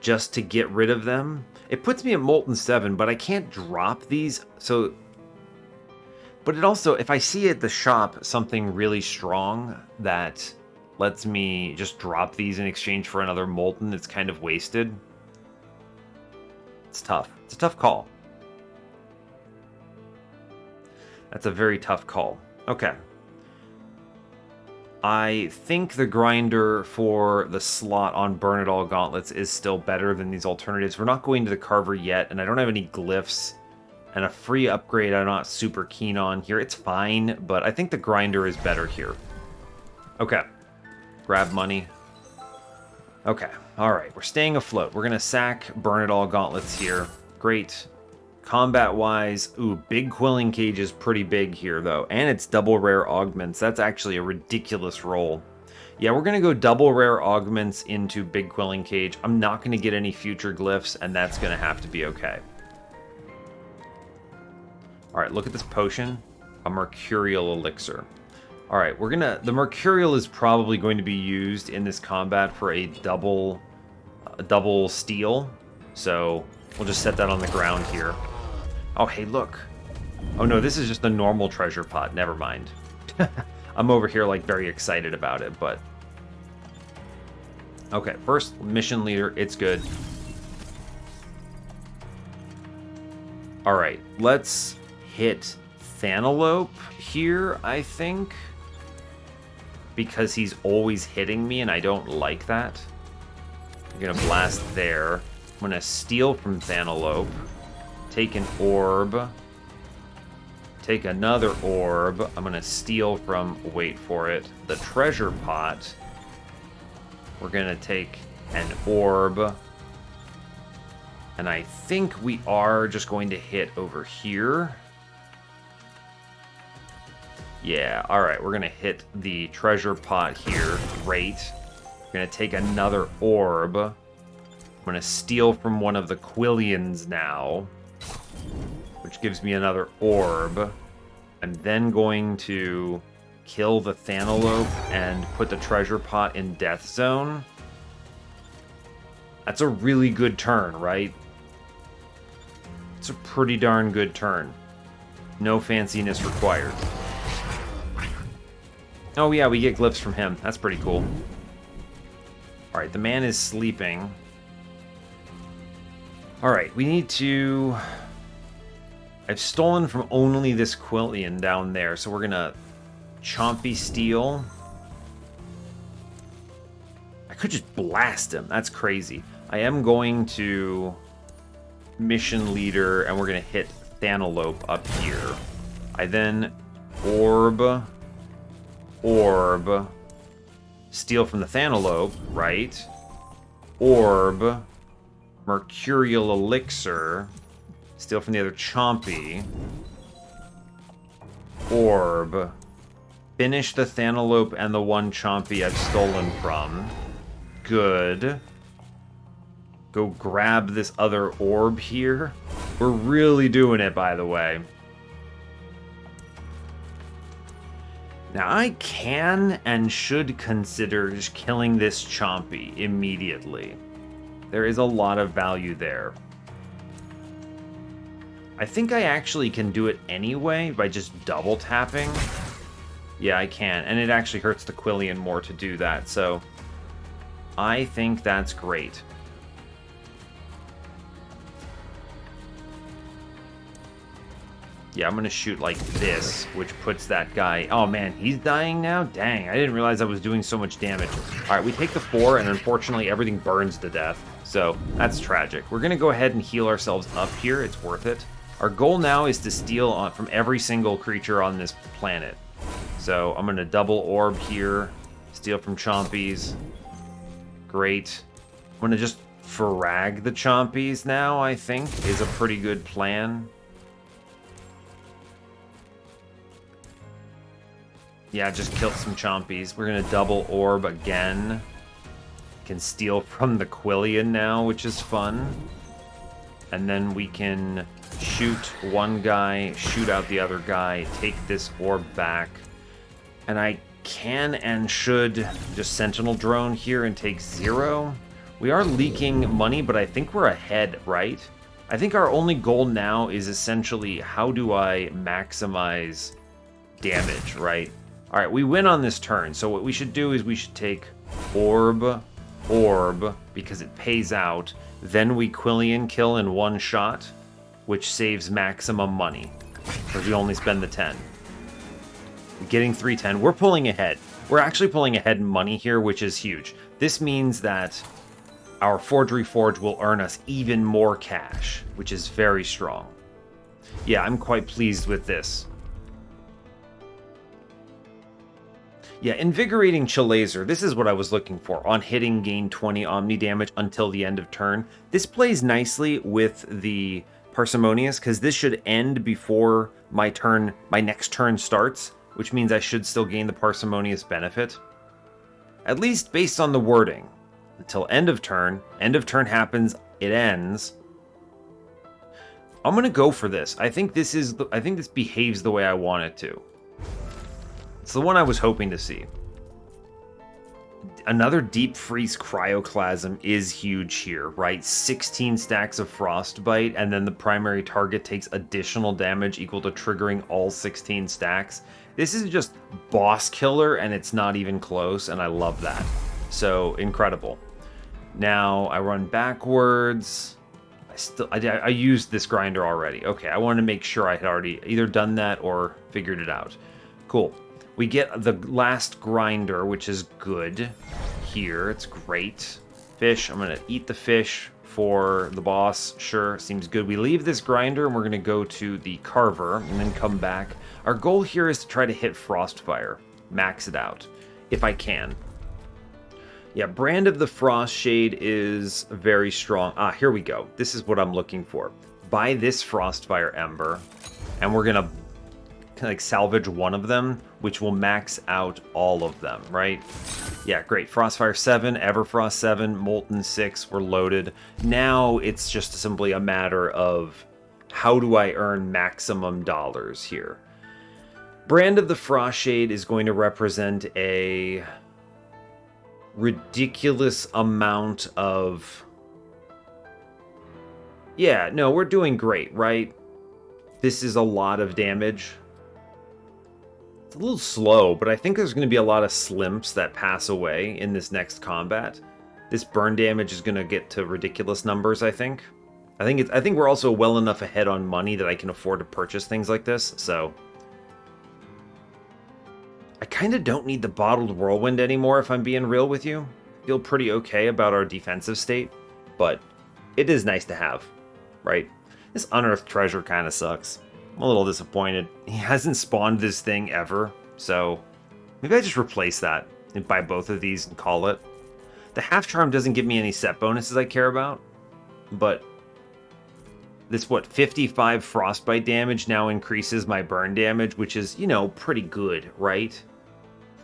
just to get rid of them. It puts me at Molten 7, but I can't drop these, so... But it also, if I see at the shop something really strong that lets me just drop these in exchange for another Molten, it's kind of wasted. It's tough. It's a tough call. That's a very tough call. Okay. I think the grinder for the slot on Burn It All gauntlets is still better than these alternatives. We're not going to the Carver yet, and I don't have any glyphs. And a free upgrade I'm not super keen on here. It's fine, but I think the grinder is better here. Okay. Grab money. Okay. Alright, we're staying afloat. We're going to sack Burn It All gauntlets here. Great. Combat-wise, ooh, Big Quelling Cage is pretty big here, though. And it's double rare augments. That's actually a ridiculous roll. Yeah, we're going to go double rare augments into Big Quelling Cage. I'm not going to get any future glyphs, and that's going to have to be okay. Alright, look at this potion. A Mercurial Elixir. Alright, we're going to... The Mercurial is probably going to be used in this combat for a double steal. So, we'll just set that on the ground here. Oh, hey, look. Oh, no, this is just a normal treasure pot. Never mind. I'm over here, like, very excited about it, but... Okay, first mission leader. It's good. Alright, let's hit Thanalope here, I think. Because he's always hitting me, and I don't like that. I'm gonna blast there. I'm gonna steal from Thanalope. Take an orb. Take another orb. I'm gonna steal from, wait for it, the treasure pot. We're gonna take an orb. And I think we are just going to hit over here. Yeah, alright, we're gonna hit the treasure pot here. Great. We're gonna take another orb. I'm gonna steal from one of the Quillians now, which gives me another orb. I'm then going to kill the Thanalope and put the treasure pot in Death Zone. That's a really good turn, right? It's a pretty darn good turn. No fanciness required. Oh yeah, we get glyphs from him. That's pretty cool. Alright, the man is sleeping. Alright, we need to... I've stolen from only this Quillian down there, so we're gonna Chompy steal. I could just blast him. That's crazy. I am going to mission leader, and we're gonna hit Thanalope up here. I then orb, steal from the Thanalope, right? Orb, Mercurial Elixir, steal from the other Chompy. Orb, finish the Thanalope and the one Chompy I've stolen from. Good. Go grab this other orb here. We're really doing it, by the way. Now, I can and should consider just killing this Chompy immediately. There is a lot of value there. I think I actually can do it anyway by just double tapping. Yeah, I can. And it actually hurts the Quillian more to do that, so I think that's great. Yeah, I'm going to shoot like this, which puts that guy... Oh, man, he's dying now? Dang, I didn't realize I was doing so much damage. All right, we take the 4, and unfortunately, everything burns to death. So, that's tragic. We're going to go ahead and heal ourselves up here. It's worth it. Our goal now is to steal from every single creature on this planet. So, I'm going to double orb here. Steal from Chompies. Great. I'm going to just frag the Chompies now, I think, is a pretty good plan. Yeah, just kill some Chompies. We're going to double orb again. can steal from the Quillian now, which is fun. And then we can shoot one guy, shoot out the other guy, take this orb back. And I can and should just Sentinel drone here and take 0. We are leaking money, but I think we're ahead, right? I think our only goal now is essentially how do I maximize damage, right? All right, we win on this turn, so what we should do is we should take orb, because it pays out. Then we Quillian kill in one shot, which saves maximum money, because we only spend the 10. Getting 310, we're pulling ahead. We're actually pulling ahead in money here, which is huge. This means that our Forgery Forge will earn us even more cash, which is very strong. Yeah, I'm quite pleased with this. Yeah, Invigorating Chill Laser, this is what I was looking for. On hitting, gain 20 Omni damage until the end of turn. This plays nicely with the Parsimonious, because this should end before my next turn starts, which means I should still gain the Parsimonious benefit. At least based on the wording. Until end of turn. End of turn happens, it ends. I'm gonna go for this. I think this behaves the way I want it to. It's the one I was hoping to see. Another Deep Freeze Cryoclasm is huge here, right? 16 stacks of Frostbite, and then the primary target takes additional damage equal to triggering all 16 stacks. This is just boss killer, and it's not even close, and I love that. So, incredible. Now, I run backwards. I used this grinder already. Okay, I wanted to make sure I had already either done that or figured it out. Cool. We get the last grinder, which is good here. It's great. Fish. I'm going to eat the fish for the boss. Sure, seems good. We leave this grinder, and we're going to go to the Carver and then come back. Our goal here is to try to hit Frostfire. Max it out, if I can. Yeah, Brand of the Frost Shade is very strong. Ah, here we go. This is what I'm looking for. Buy this Frostfire Ember, and we're gonna like salvage one of them, which will max out all of them, right? Yeah, great. Frostfire 7, Everfrost 7, Molten 6, we're loaded. Now it's just simply a matter of how do I earn maximum dollars here. Brand of the Frost Shade is going to represent a ridiculous amount of... Yeah, no, we're doing great, right? This is a lot of damage. It's a little slow, but I think there's going to be a lot of slimps that pass away in this next combat. This burn damage is going to get to ridiculous numbers, I think. I think we're also well enough ahead on money that I can afford to purchase things like this, so... I kind of don't need the Bottled Whirlwind anymore, if I'm being real with you. I feel pretty okay about our defensive state, but it is nice to have, right? This Unearthed Treasure kind of sucks. I'm a little disappointed. He hasn't spawned this thing ever, so maybe I just replace that and buy both of these and call it. The Half Charm doesn't give me any set bonuses I care about, but this, 55 Frostbite damage now increases my burn damage, which is, you know, pretty good, right?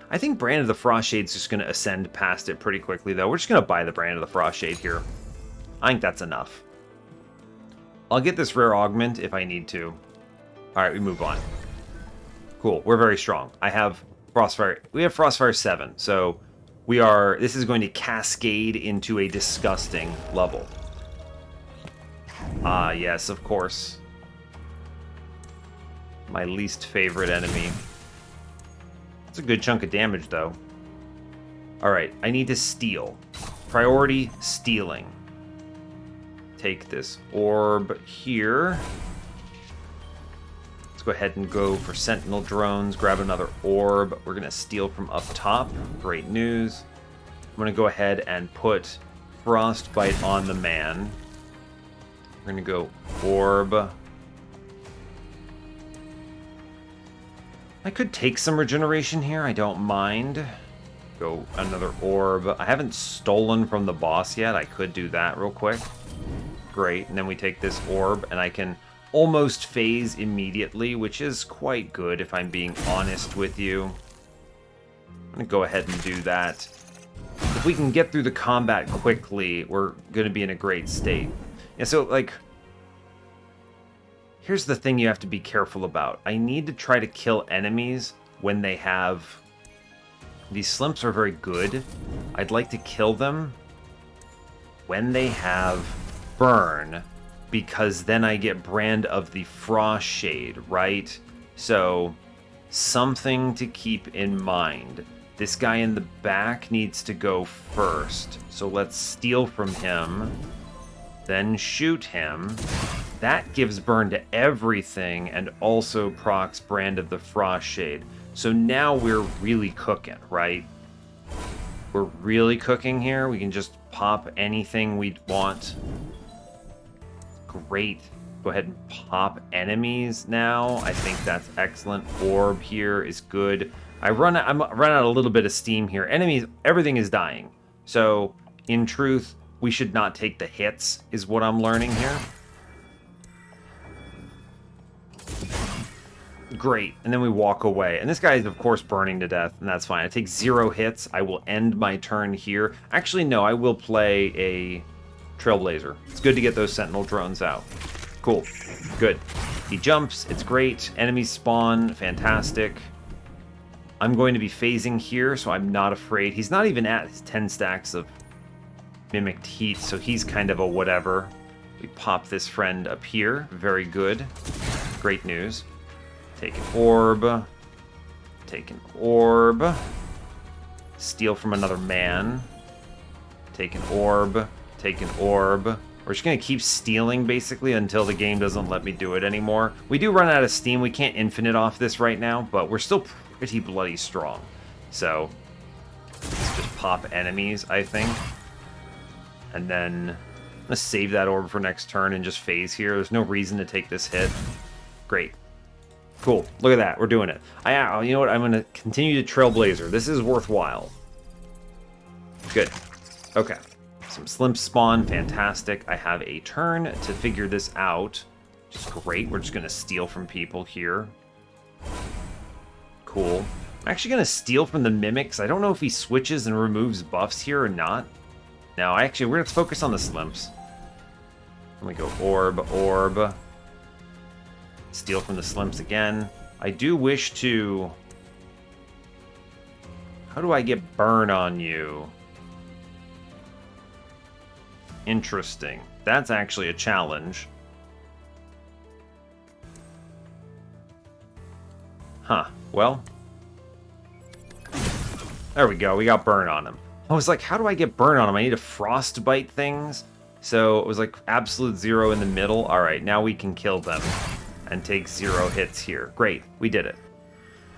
I think Brand of the Frost Shade's just going to ascend past it pretty quickly, though. We're just going to buy the Brand of the Frost Shade here. I think that's enough. I'll get this rare augment if I need to. Alright, we move on. Cool, we're very strong. I have Frostfire. We have Frostfire 7, so this is going to cascade into a disgusting level. Ah, yes, of course. My least favorite enemy. It's a good chunk of damage, though. Alright, I need to steal. Priority, stealing. Take this orb here. Let's go ahead and go for Sentinel drones, grab another orb. We're going to steal from up top. Great news. I'm going to go ahead and put Frostbite on the man. We're going to go orb. I could take some regeneration here. I don't mind. Go another orb. I haven't stolen from the boss yet. I could do that real quick. Great. And then we take this orb, and I can almost phase immediately, which is quite good if I'm being honest with you. I'm going to go ahead and do that. The we can get through the combat quickly, we're going to be in a great state. And so, like, here's the thing you have to be careful about. I need to try to kill enemies when they have... These slimps are very good. I'd like to kill them when they have burn, because then I get Brand of the Frost Shade, right? So, something to keep in mind. This guy in the back needs to go first. So let's steal from him, then shoot him. That gives burn to everything and also procs Brand of the Frost Shade. So now we're really cooking, right? We're really cooking here. We can just pop anything we want. Great. Go ahead and pop enemies now. I think that's excellent. Orb here is good. I'm run out a little bit of steam here. Enemies, everything is dying. So, in truth, we should not take the hits, is what I'm learning here. Great. And then we walk away. And this guy is, of course, burning to death, and that's fine. I take 0 hits. I will end my turn here. Actually, no, I will play a Trailblazer. It's good to get those Sentinel drones out. Cool. Good. He jumps. It's great. Enemies spawn. Fantastic. I'm going to be phasing here, so I'm not afraid. He's not even at his 10 stacks of Mimicked Heat, so he's kind of a whatever. We pop this friend up here. Very good. Great news. Take an orb. Take an orb. Steal from another man. Take an orb. Take an orb. We're just going to keep stealing, basically, until the game doesn't let me do it anymore. We do run out of steam. We can't infinite off this right now, but we're still pretty bloody strong. So, let's just pop enemies, I think. And then, let's save that orb for next turn and just phase here. There's no reason to take this hit. Great. Cool. Look at that. We're doing it. You know what? I'm going to continue to Trailblazer. This is worthwhile. Good. Okay. Some slimps spawn. Fantastic. I have a turn to figure this out. Which is great. We're just going to steal from people here. Cool. I'm actually going to steal from the Mimics. I don't know if he switches and removes buffs here or not. No, actually, we're going to focus on the slimps. Let me go orb, orb. Steal from the slimps again. I do wish to... How do I get burn on you? Interesting. That's actually a challenge. Huh. Well. There we go. We got burn on him. I was like, how do I get burn on him? I need to frostbite things. So it was like absolute 0 in the middle. All right, now we can kill them and take 0 hits here. Great. We did it.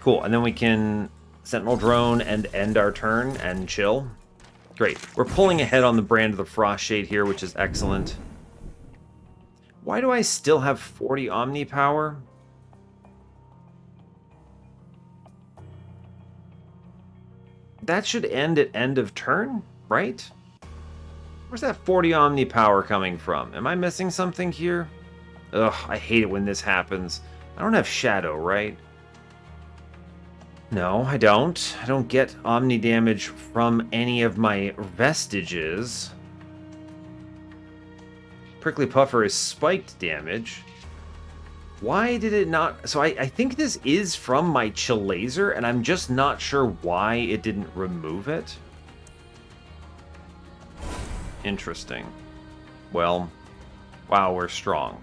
Cool. And then we can Sentinel Drone and end our turn and chill. Great. We're pulling ahead on the Brand of the Frost Shade here, which is excellent. Why do I still have 40 Omni power? That should end at end of turn, right? Where's that 40 Omni power coming from? Am I missing something here? Ugh, I hate it when this happens. I don't have Shadow, right? No, I don't. I don't get Omni damage from any of my vestiges. Prickly Puffer is spiked damage. Why did it not... So I think this is from my Chill Laser, and I'm just not sure why it didn't remove it. Interesting. Well, wow, we're strong.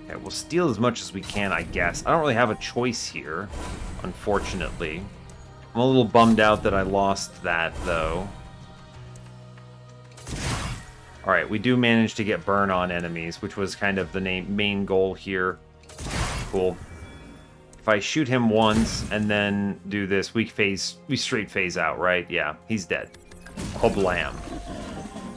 Okay, we'll steal as much as we can, I guess. I don't really have a choice here, unfortunately. I'm a little bummed out that I lost that, though. Alright, we do manage to get burn on enemies, which was kind of the main goal here. Cool. If I shoot him once and then do this, we straight phase out, right? Yeah, he's dead. Blam.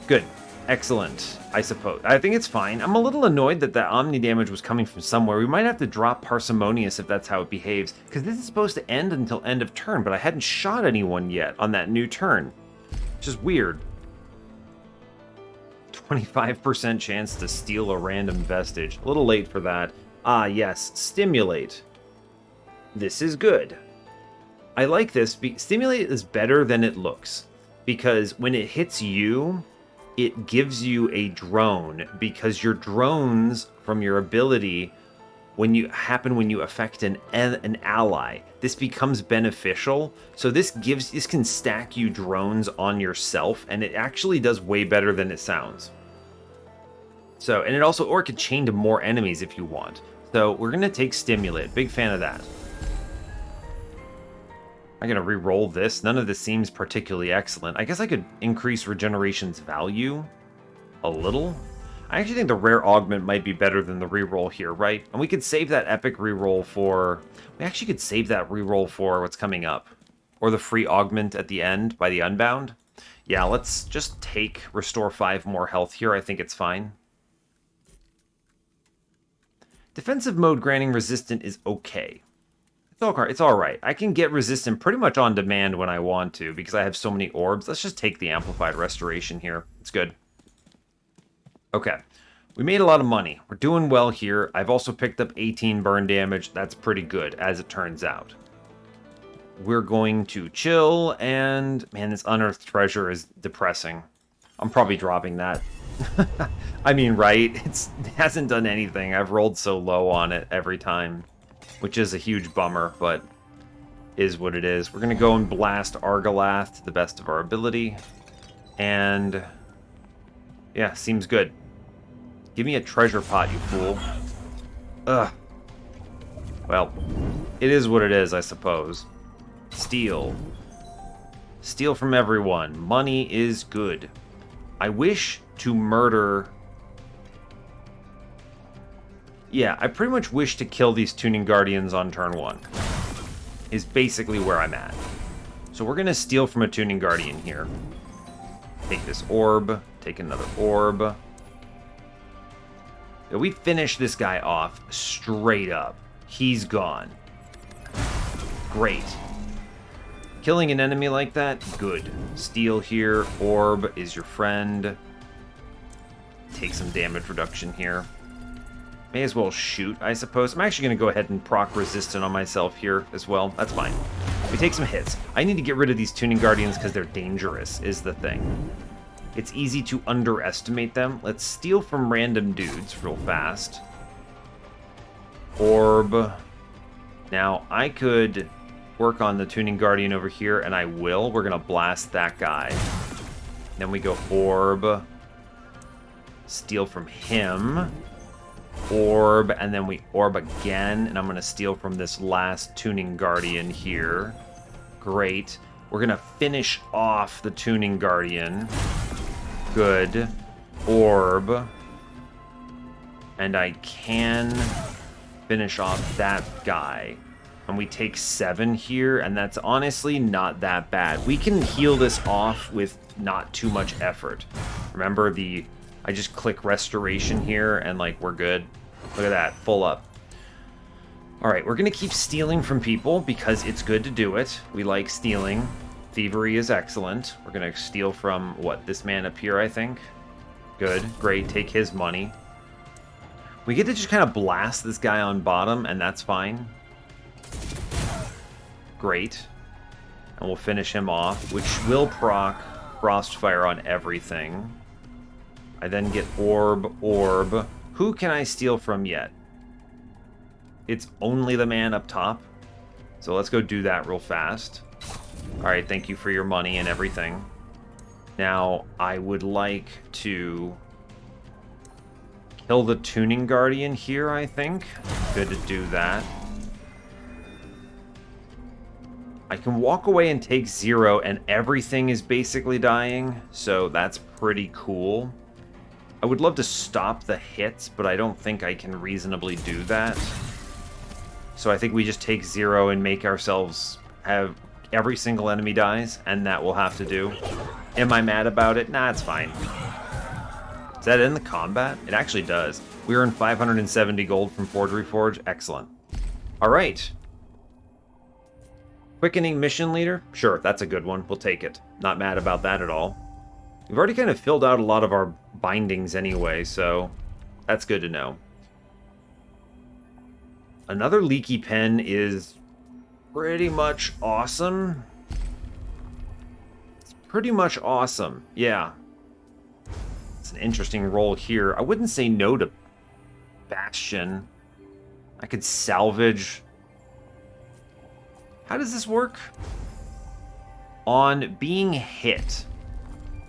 Good. Excellent, I suppose. I think it's fine. I'm a little annoyed that that Omni damage was coming from somewhere. We might have to drop Parsimonious if that's how it behaves, because this is supposed to end until end of turn, but I hadn't shot anyone yet on that new turn. Which is weird. 25% chance to steal a random vestige. A little late for that. Ah, yes. Stimulate. This is good. I like this. Stimulate is better than it looks, because when it hits you, it gives you a drone, because your drones from your ability when you affect an ally, this becomes beneficial. So this can stack you drones on yourself, and it actually does way better than it sounds. So, and it also, or it could chain to more enemies if you want. So we're gonna take Stimulate. Big fan of that. I'm gonna re-roll this. None of this seems particularly excellent. I guess I could increase Regeneration's value a little. I actually think the rare augment might be better than the reroll here, right? And we could save that epic reroll for... We actually could save that reroll for what's coming up. Or the free augment at the end by the Unbound. Yeah, let's just take Restore 5 more health here. I think it's fine. Defensive mode granting resistant is okay. It's alright. I can get resistant pretty much on demand when I want to, because I have so many orbs. Let's just take the Amplified Restoration here. It's good. Okay, we made a lot of money. We're doing well here. I've also picked up 18 burn damage. That's pretty good, as it turns out. We're going to chill, and man, this unearthed treasure is depressing. I'm probably dropping that. I mean, right? It hasn't done anything. I've rolled so low on it every time, which is a huge bummer, but is what it is. We're going to go and blast Argalath to the best of our ability, and yeah, seems good. Give me a treasure pot, you fool. Ugh. Well, it is what it is, I suppose. Steal. Steal from everyone. Money is good. I wish to murder... Yeah, I pretty much wish to kill these Tuning Guardians on turn 1. Is basically where I'm at. So we're going to steal from a Tuning Guardian here. Take this orb. Take another orb. Yeah, we finish this guy off straight up. He's gone. Great. Killing an enemy like that, good. Steal here. Orb is your friend. Take some damage reduction here. May as well shoot, I suppose. I'm actually going to go ahead and proc resistant on myself here as well. That's fine. We take some hits. I need to get rid of these Tuning Guardians because they're dangerous, is the thing. It's easy to underestimate them. Let's steal from random dudes real fast. Orb. Now, I could work on the Tuning Guardian over here, and I will. We're going to blast that guy. Then we go Orb. Steal from him. Orb, and then we Orb again, and I'm going to steal from this last Tuning Guardian here. Great. We're going to finish off the Tuning Guardian. Good. Orb. And I can finish off that guy. And we take 7 here, and that's honestly not that bad. We can heal this off with not too much effort. Remember I just click Restoration here, and like, we're good. Look at that, full up. Alright, we're gonna keep stealing from people, because it's good to do it. We like stealing. Thievery is excellent. We're gonna steal from, what, this man up here, I think? Good, great, take his money. We get to just kind of blast this guy on bottom, and that's fine. Great. And we'll finish him off, which will proc Frostfire on everything. I then get Orb. Who can I steal from yet? It's only the man up top. So let's go do that real fast. Alright, thank you for your money and everything. Now, I would like to kill the Tuning Guardian here, I think. Good to do that. I can walk away and take 0, and everything is basically dying, so that's pretty cool. I would love to stop the hits, but I don't think I can reasonably do that. So I think we just take 0 and make ourselves have every single enemy dies, and that will have to do. Am I mad about it? Nah, it's fine. Does that end the combat? It actually does. We earned 570 gold from Forgery Forge. Excellent. All right. Quickening Mission Leader? Sure, that's a good one. We'll take it. Not mad about that at all. We've already kind of filled out a lot of our bindings anyway, so that's good to know. Another Leaky Pen is pretty much awesome. It's pretty much awesome. Yeah. It's an interesting role here. I wouldn't say no to Bastion. I could salvage. How does this work? On being hit.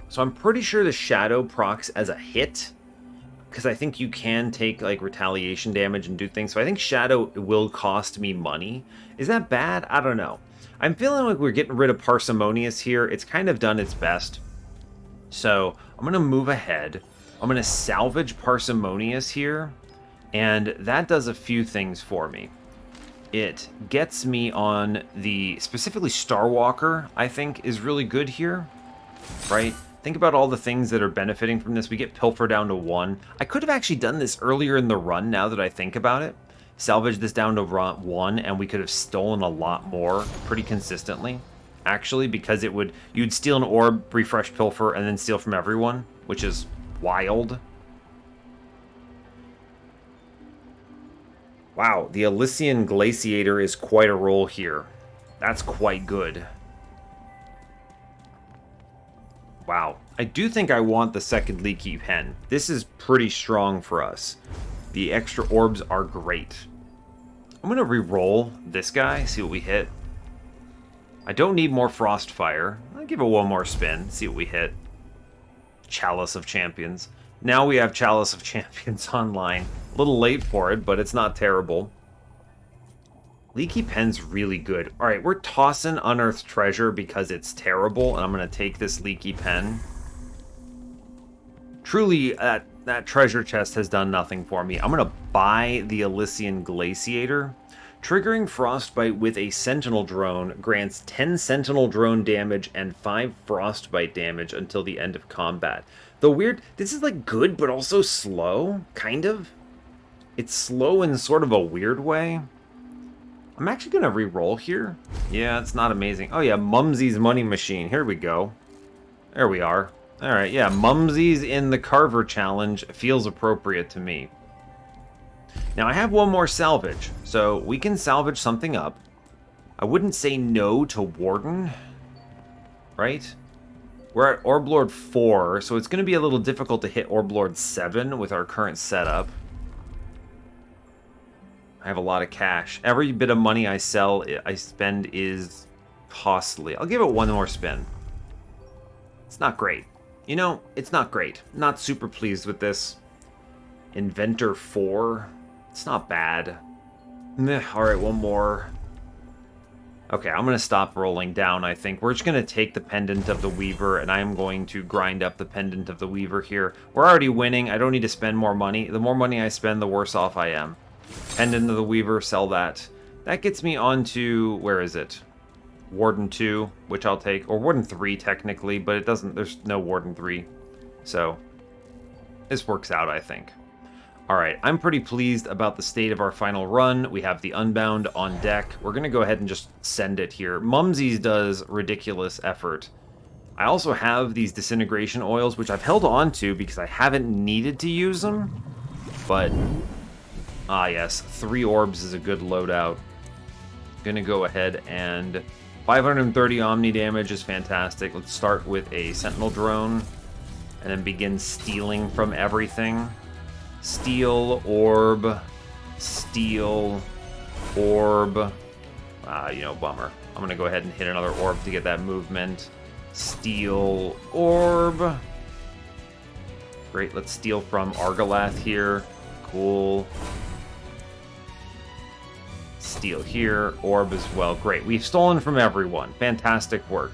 So I'm pretty sure the Shadow procs as a hit, because I think you can take like retaliation damage and do things. So I think Shadow will cost me money. Is that bad? I don't know. I'm feeling like we're getting rid of Parsimonious here. It's kind of done its best. So I'm going to move ahead. I'm going to salvage Parsimonious here. And that does a few things for me. It gets me on the, specifically Starwalker, I think, is really good here, right? Think about all the things that are benefiting from this. We get Pilfer down to 1. I could have actually done this earlier in the run, now that I think about it. Salvage this down to 1, and we could have stolen a lot more pretty consistently. Actually, because it would, you'd steal an orb, refresh Pilfer, and then steal from everyone, which is wild. Wow, the Elysian Glaciator is quite a role here. That's quite good. Wow, I do think I want the second Leaky Pen. This is pretty strong for us. The extra orbs are great. I'm gonna re-roll this guy, see what we hit. I don't need more Frostfire. I'll give it one more spin, see what we hit. Chalice of Champions. Now we have Chalice of Champions online. A little late for it, but it's not terrible. Leaky Pen's really good. Alright, we're tossing Unearthed Treasure because it's terrible, and I'm going to take this Leaky Pen. Truly, that treasure chest has done nothing for me. I'm going to buy the Elysian Glaciator. Triggering Frostbite with a Sentinel Drone grants 10 Sentinel Drone damage and 5 Frostbite damage until the end of combat. The weird, this is like good, but also slow, kind of. It's slow in sort of a weird way. I'm actually going to re-roll here. Yeah, it's not amazing. Oh yeah, Mumsy's Money Machine. Here we go. There we are. Alright, yeah, Mumsy's in the Carver challenge feels appropriate to me. Now I have one more salvage, so we can salvage something up. I wouldn't say no to Warden, right? We're at Orblord 4, so it's going to be a little difficult to hit Orblord 7 with our current setup. I have a lot of cash. Every bit of money I spend is costly. I'll give it one more spin. It's not great. You know, it's not great. Not super pleased with this. Inventor 4. It's not bad. Meh, alright, one more. Okay, I'm going to stop rolling down, I think. We're just going to take the Pendant of the Weaver, and I'm going to grind up the Pendant of the Weaver here. We're already winning. I don't need to spend more money. The more money I spend, the worse off I am. Pendant of the Weaver, sell that. That gets me onto, where is it? Warden 2, which I'll take. Or Warden 3, technically, but it doesn't, there's no Warden 3. So, this works out, I think. Alright, I'm pretty pleased about the state of our final run. We have the Unbound on deck. We're going to go ahead and just send it here. Mumsy's does ridiculous effort. I also have these disintegration oils, which I've held on to because I haven't needed to use them. But, ah yes, 3 orbs is a good loadout. Going to go ahead and 530 Omni damage is fantastic. Let's start with a Sentinel Drone and then begin stealing from everything. Steal, orb, steal, orb. You know, bummer. I'm going to go ahead and hit another orb to get that movement. Steal, orb. Great, let's steal from Argalath here. Cool. Steal here, orb as well. Great, we've stolen from everyone. Fantastic work.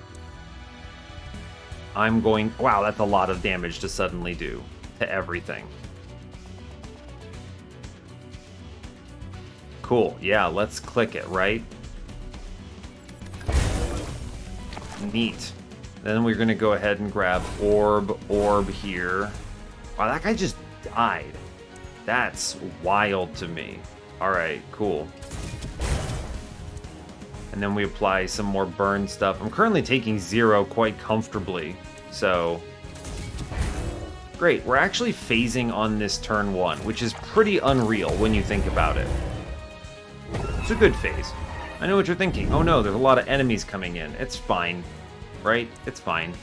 I'm going... Wow, that's a lot of damage to suddenly do to everything. Cool, yeah, let's click it, right? Neat. Then we're gonna go ahead and grab orb here. Wow, that guy just died. That's wild to me. Alright, cool. And then we apply some more burn stuff. I'm currently taking 0 quite comfortably, so... Great, we're actually phasing on this turn 1, which is pretty unreal when you think about it. It's a good phase. I know what you're thinking. Oh no, there's a lot of enemies coming in. It's fine, right? It's fine.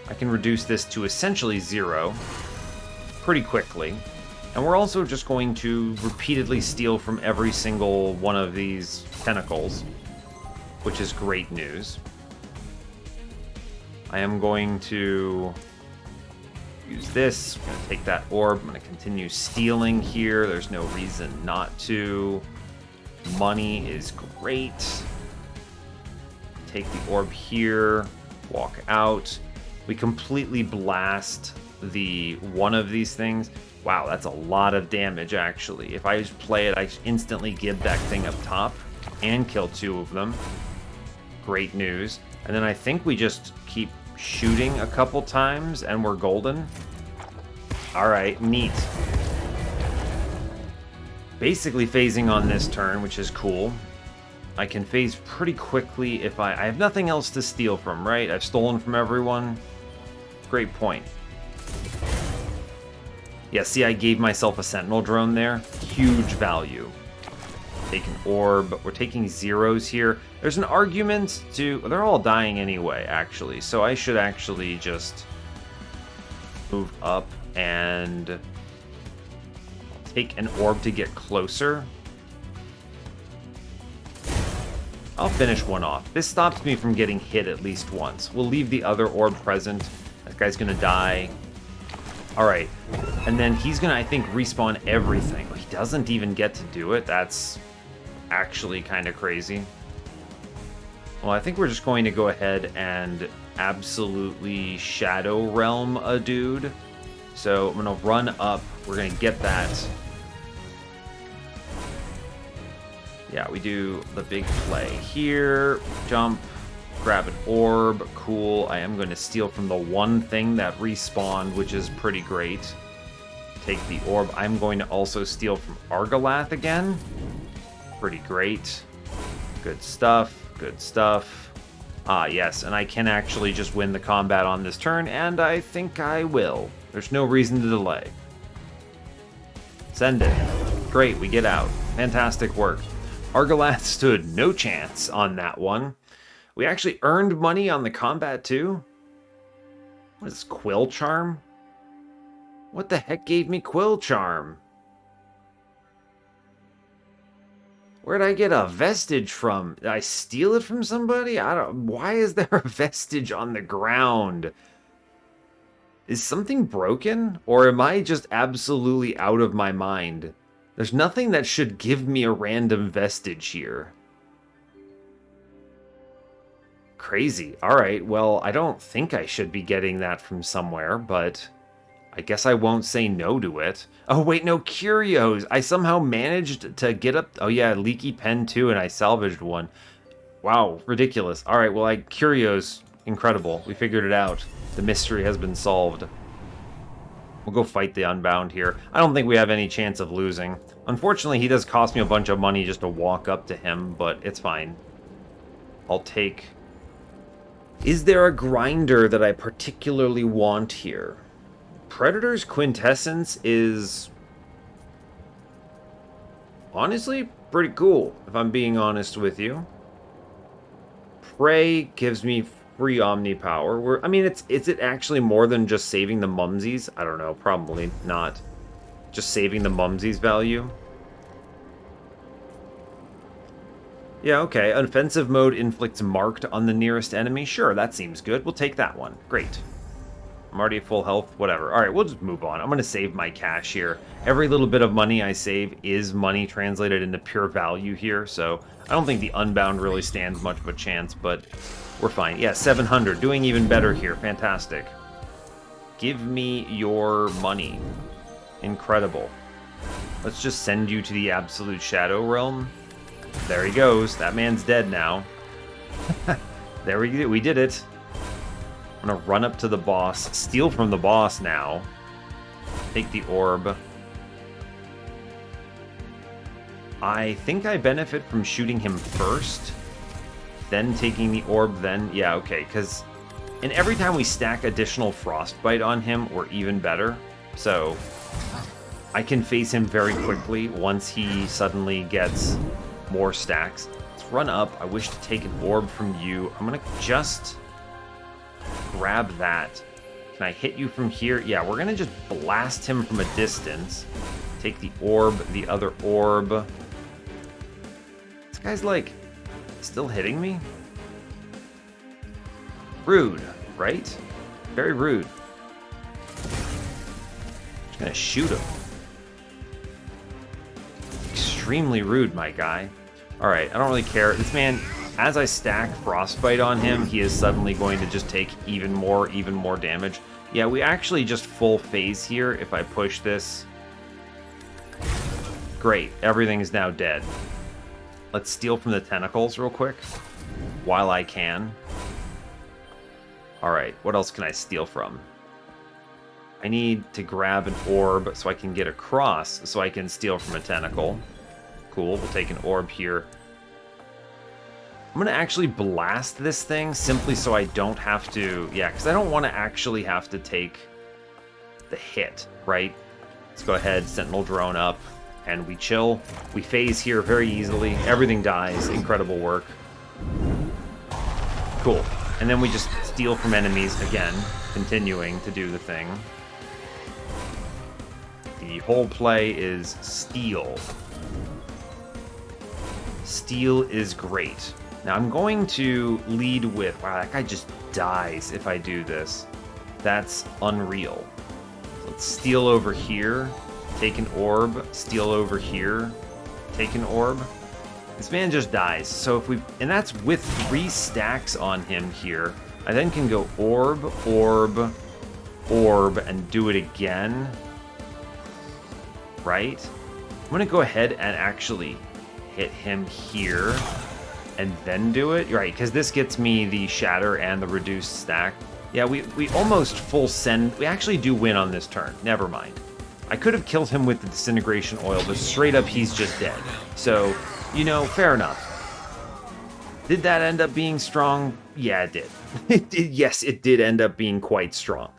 I can reduce this to essentially 0 pretty quickly. And we're also just going to repeatedly steal from every single one of these tentacles, which is great news. I am going to use this. I'm going to take that orb. I'm going to continue stealing here. There's no reason not to. Money is great. Take the orb here. Walk out. We completely blast the one of these things. Wow, that's a lot of damage, actually. If I just play it, I instantly give that thing up top and kill 2 of them. Great news. And then I think we just keep shooting a couple times and we're golden. Alright, neat. Basically phasing on this turn, which is cool. I can phase pretty quickly if I have nothing else to steal from, right? I've stolen from everyone. Great point. Yeah, see, I gave myself a sentinel drone there. Huge value. Take an orb. We're taking 0s here. There's an argument to... They're all dying anyway, actually. So I should actually just move up and take an orb to get closer. I'll finish one off. This stops me from getting hit at least once. We'll leave the other orb present. That guy's gonna die. Alright. And then he's gonna, I think, respawn everything. He doesn't even get to do it. That's actually kind of crazy. Well, I think we're just going to go ahead and absolutely Shadow Realm a dude. So I'm gonna run up. We're gonna get that. Yeah, we do the big play here. Jump, grab an orb. Cool. I am going to steal from the one thing that respawned, which is pretty great. Take the orb. I'm going to also steal from Argalath again. Pretty great. Good stuff. Good stuff. Ah, yes, and I can actually just win the combat on this turn, and I think I will. There's no reason to delay. Send it. Great, we get out. Fantastic work. Argalath stood no chance on that one. We actually earned money on the combat too. What is this, Quill Charm? What the heck gave me Quill Charm? Where'd I get a vestige from? Did I steal it from somebody? Why is there a vestige on the ground? Is something broken? Or am I just absolutely out of my mind? There's nothing that should give me a random vestige here. Crazy. Alright, well, I don't think I should be getting that from somewhere, but I guess I won't say no to it. Oh, wait, no, curios. I somehow managed to get up... Oh, yeah, leaky pen, too, and I salvaged one. Wow, ridiculous. Alright, well, curios. Incredible. We figured it out. The mystery has been solved. We'll go fight the Unbound here. I don't think we have any chance of losing. Unfortunately, he does cost me a bunch of money just to walk up to him, but it's fine. I'll take... Is there a grinder that I particularly want here? Predator's Quintessence is... honestly, pretty cool, if I'm being honest with you. Prey gives me free Omni Power. I mean, is it actually more than just saving the mumsies? I don't know, probably not. Just saving the mumsies value. Yeah, okay. Offensive mode inflicts marked on the nearest enemy. Sure, that seems good. We'll take that one. Great. I'm already at full health. Whatever. Alright, we'll just move on. I'm going to save my cash here. Every little bit of money I save is money translated into pure value here, so I don't think the Unbound really stands much of a chance, but we're fine. Yeah, 700. Doing even better here. Fantastic. Give me your money. Incredible. Let's just send you to the absolute Shadow Realm. There he goes. That man's dead now. There we did it. I'm gonna run up to the boss, steal from the boss now. Take the orb. I think I benefit from shooting him first, then taking the orb, then... Yeah, okay, because... And every time we stack additional frostbite on him, we're even better. So, I can face him very quickly once he suddenly gets more stacks. Let's run up. I wish to take an orb from you. I'm going to just grab that. Can I hit you from here? Yeah, we're going to just blast him from a distance. Take the orb, the other orb. This guy's like still hitting me? Rude, right? Very rude. Just gonna shoot him. Extremely rude, my guy. Alright, I don't really care. This man, as I stack Frostbite on him, he is suddenly going to just take even more damage. Yeah, we actually just full phase here if I push this. Great, everything is now dead. Let's steal from the tentacles real quick, while I can. Alright, what else can I steal from? I need to grab an orb so I can get across, so I can steal from a tentacle. Cool, we'll take an orb here. I'm going to actually blast this thing simply so I don't have to... Yeah, because I don't want to actually have to take the hit, right? Let's go ahead, Sentinel Drone up, and we chill. We phase here very easily. Everything dies. Incredible work. Cool. And then we just steal from enemies again, continuing to do the thing. The whole play is steal. Steal is great. Now I'm going to lead with... Wow, that guy just dies if I do this. That's unreal. Let's steal over here, take an orb, steal over here, take an orb. This man just dies. So if we... And that's with 3 stacks on him here. I then can go orb, orb, orb, and do it again. Right? I'm going to go ahead and actually hit him here and then do it. Right, because this gets me the shatter and the reduced stack. Yeah, we almost full send. We actually do win on this turn. Never mind. I could have killed him with the disintegration oil, but straight up he's just dead. So, you know, fair enough. Did that end up being strong? Yeah, it did. Yes, it did end up being quite strong.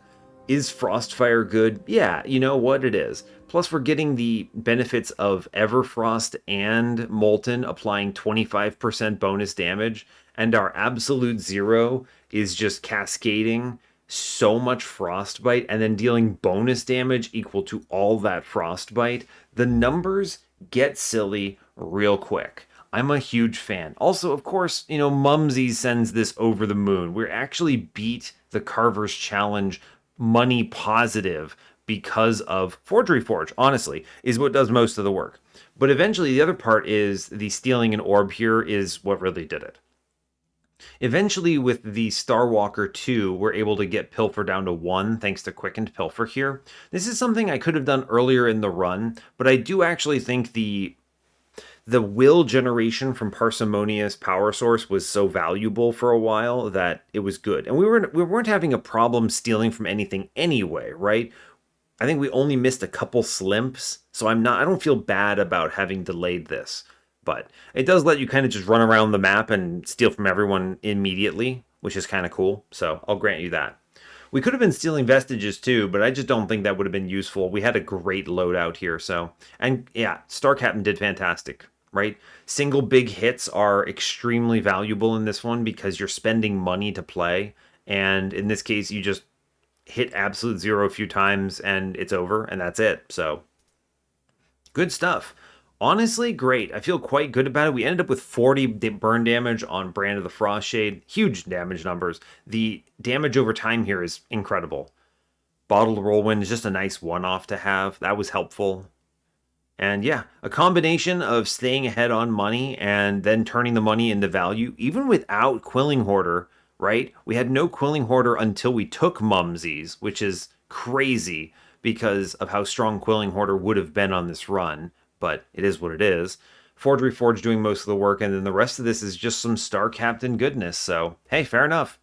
Is Frostfire good? Yeah, you know what, it is. Plus, we're getting the benefits of Everfrost and Molten applying 25% bonus damage, and our Absolute Zero is just cascading so much Frostbite and then dealing bonus damage equal to all that Frostbite. The numbers get silly real quick. I'm a huge fan. Also, of course, you know, Mumsy sends this over the moon. We actually beat the Carver's Challenge money positive because of Forgery Forge, honestly, is what does most of the work. But eventually the other part is the stealing an orb here is what really did it. Eventually with the Starwalker 2, we're able to get Pilfer down to 1 thanks to Quickened Pilfer here. This is something I could have done earlier in the run, but I do actually think the will generation from Parsimonious Power Source was so valuable for a while that it was good. And we weren't having a problem stealing from anything anyway, right? I think we only missed a couple slimps, so I don't feel bad about having delayed this. But it does let you kind of just run around the map and steal from everyone immediately, which is kind of cool, so I'll grant you that. We could have been stealing Vestiges too, but I just don't think that would have been useful. We had a great loadout here, so... And yeah, Star Captain did fantastic, right? Single big hits are extremely valuable in this one because you're spending money to play, and in this case, you just hit Absolute Zero a few times and it's over, and that's it. So, good stuff. Honestly, great. I feel quite good about it. We ended up with 40 burn damage on Brand of the Frostshade. Huge damage numbers. The damage over time here is incredible. Bottled Whirlwind is just a nice one-off to have. That was helpful. And yeah, a combination of staying ahead on money and then turning the money into value, even without Quilling Hoarder, right? We had no Quilling Hoarder until we took Mumsies, which is crazy because of how strong Quilling Hoarder would have been on this run, but it is what it is. Forgery Forge doing most of the work, and then the rest of this is just some Star Captain goodness, so hey, fair enough.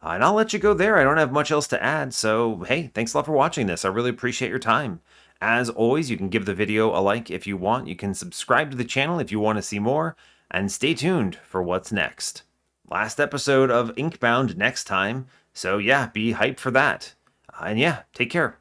And I'll let you go there. I don't have much else to add, so hey, thanks a lot for watching this. I really appreciate your time. As always, you can give the video a like if you want. You can subscribe to the channel if you want to see more, and stay tuned for what's next. Last episode of Inkbound next time, so yeah, be hyped for that. And yeah, take care.